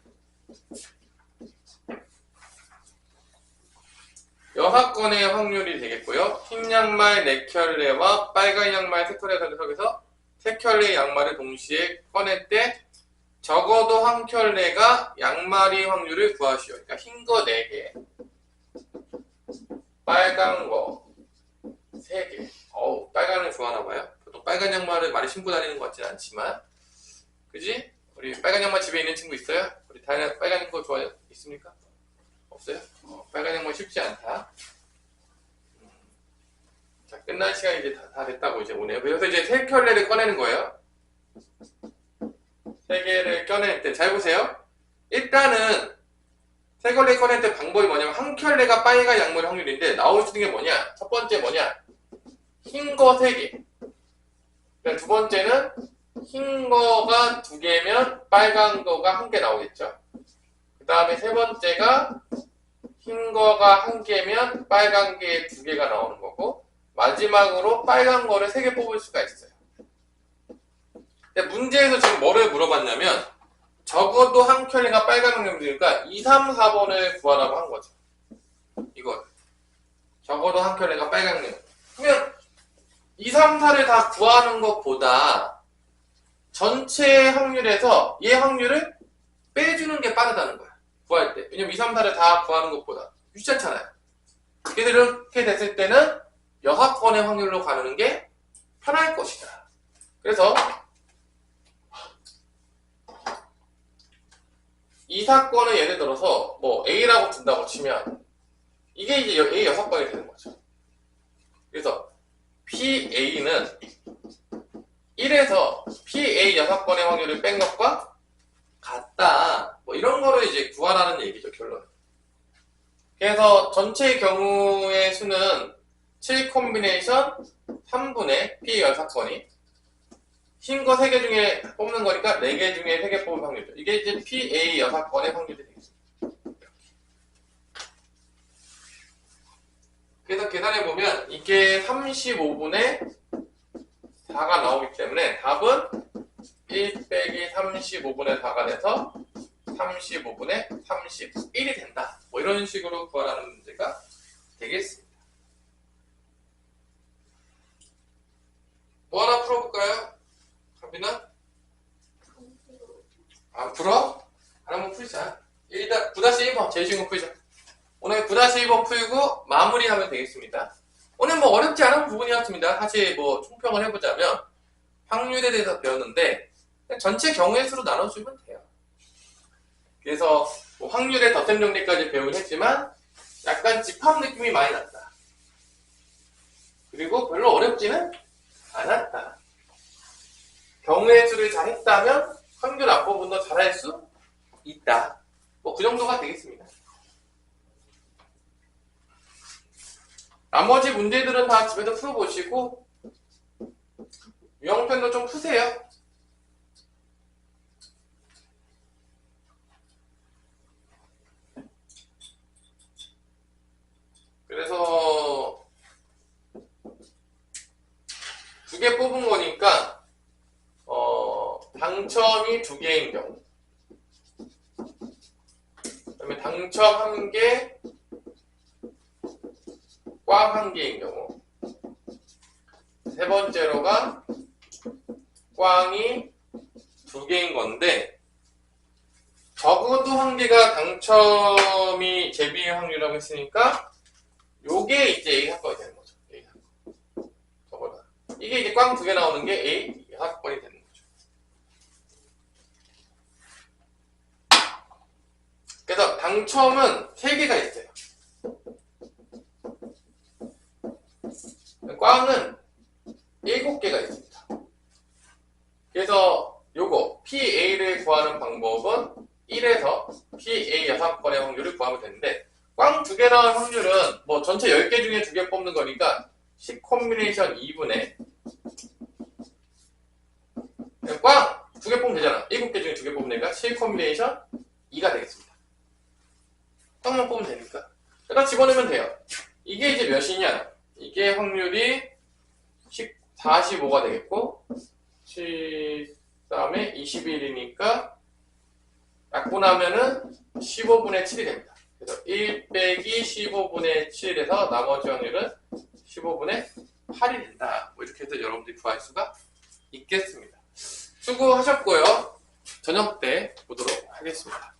여사건의 확률이 되겠고요. 흰 양말 4켤레와 빨간 양말 3켤레 속에서 3켤레 양말을 동시에 꺼낼 때 적어도 한 켤레가 양말의 확률을 구하시오. 그러니까 흰 거 4개, 빨간 거 3개. 빨간을 좋아하나봐요. 보통 빨간 양말을 많이 신고 다니는 것 같지는 않지만, 그지? 우리 빨간 양말 집에 있는 친구 있어요? 우리 다이나 빨간 거 좋아해요? 있습니까? 없어요? 빨간 양말 쉽지 않다. 자, 끝날 시간이 이제 다 됐다고 이제 오네요. 그래서 이제 3켤레를 꺼내는 거예요. 3개를 꺼낼 때, 잘 보세요. 일단은 3켤레 꺼낼 때 방법이 뭐냐면 한 켤레가 빨간 양말의 확률인데 나올 수 있는 게 뭐냐? 첫 번째 뭐냐? 흰 거 3개. 두 번째는 흰 거가 2개면 빨간 거가 1개 나오겠죠. 그 다음에 세 번째가 흰 거가 1개면 빨간 게 2개가 나오는 거고, 마지막으로 빨간 거를 3개 뽑을 수가 있어요. 근데 문제에서 지금 뭐를 물어봤냐면 적어도 한 켤레가 빨간 확률이니까 2, 3, 4번을 구하라고 한 거죠. 이거 적어도 한 켤레가 빨간 확률. 그러면 2, 3, 4를 다 구하는 것보다 전체 확률에서 얘 확률을 빼주는 게 빠르다는 거야. 구할 때. 왜냐면 2, 3, 4를 다 구하는 것보다 귀찮잖아요. 그래서 이렇게 됐을 때는 여사건의 확률로 가는 게 편할 것이다. 그래서 이 사건을 예를 들어서 뭐 A라고 둔다고 치면 이게 이제 A 6건이 되는 거죠. 그래서 PA는 1에서 PA 6건의 확률을 뺀 것과 같다. 뭐 이런 거를 이제 구하라는 얘기죠, 결론은. 그래서 전체 경우의 수는 7 콤비네이션 3분의 PA 6건이 흰 거 3개 중에 뽑는 거니까 4개 중에 3개 뽑은 확률이죠. 이게 이제 PA 6건의 확률이 되겠습니다. 그래서 계산해보면 이게 35분의 4가 나오기 때문에 답은 1 빼기 35분의 4가 돼서 35분의 31이 된다. 뭐 이런 식으로 구하라는 문제가 되겠습니다. 뭐 하나 풀어볼까요? 가빈아? 안 풀어? 하나만 풀자. 9-1번 제일 쉬운 거 풀자. 오늘 9-1번 풀고 마무리하면 되겠습니다. 오늘 뭐 어렵지 않은 부분이었습니다. 사실 뭐 총평을 해보자면 확률에 대해서 배웠는데 전체 경우의 수로 나눠주면 돼요. 그래서 뭐 확률의 덧셈 정리까지 배우긴 했지만 약간 집합 느낌이 많이 났다. 그리고 별로 어렵지는 않았다. 경우의 수를 잘 했다면 확률 앞부분도 잘할 수 있다. 뭐 그 정도가 되겠습니다. 나머지 문제들은 다 집에서 풀어보시고 유형편도 좀 푸세요. 그래서 2개 뽑은 거니까 당첨이 2개인 경우, 그다음에 당첨 1개, 꽝 1개인 경우, 세 번째로가 꽝이 2개인 건데, 적어도 1개가 당첨이 제비의 확률이라고 했으니까 요게 이제 A 사건이 되는 거죠. A 사건. 저거다. 이게 이제 꽝 2개 나오는 게 A 사건이 되는 거죠. 그래서 당첨은 3개가 있어요. 꽝은 7개가 있습니다. 그래서 요거 PA를 구하는 방법은 1에서 PA 6건의 확률을 구하면 되는데, 꽝 2개 나올 확률은 뭐 전체 10개 중에 2개 뽑는 거니까 10 콤비네이션 2분의 꽝 2개 뽑으면 되잖아. 7개 중에 2개 뽑으면 되니까 7 콤비네이션 2가 되겠습니다. 꽝만 뽑으면 되니까 일단 집어넣으면 돼요. 이게 이제 몇이냐, 이게 확률이 45가 되겠고 13에 21이니까 약분하면은 15분의 7이 됩니다. 그래서 1 빼기 15분의 7에서 나머지 확률은 15분의 8이 된다. 뭐 이렇게 해서 여러분들이 구할 수가 있겠습니다. 수고하셨고요. 저녁 때 보도록 하겠습니다.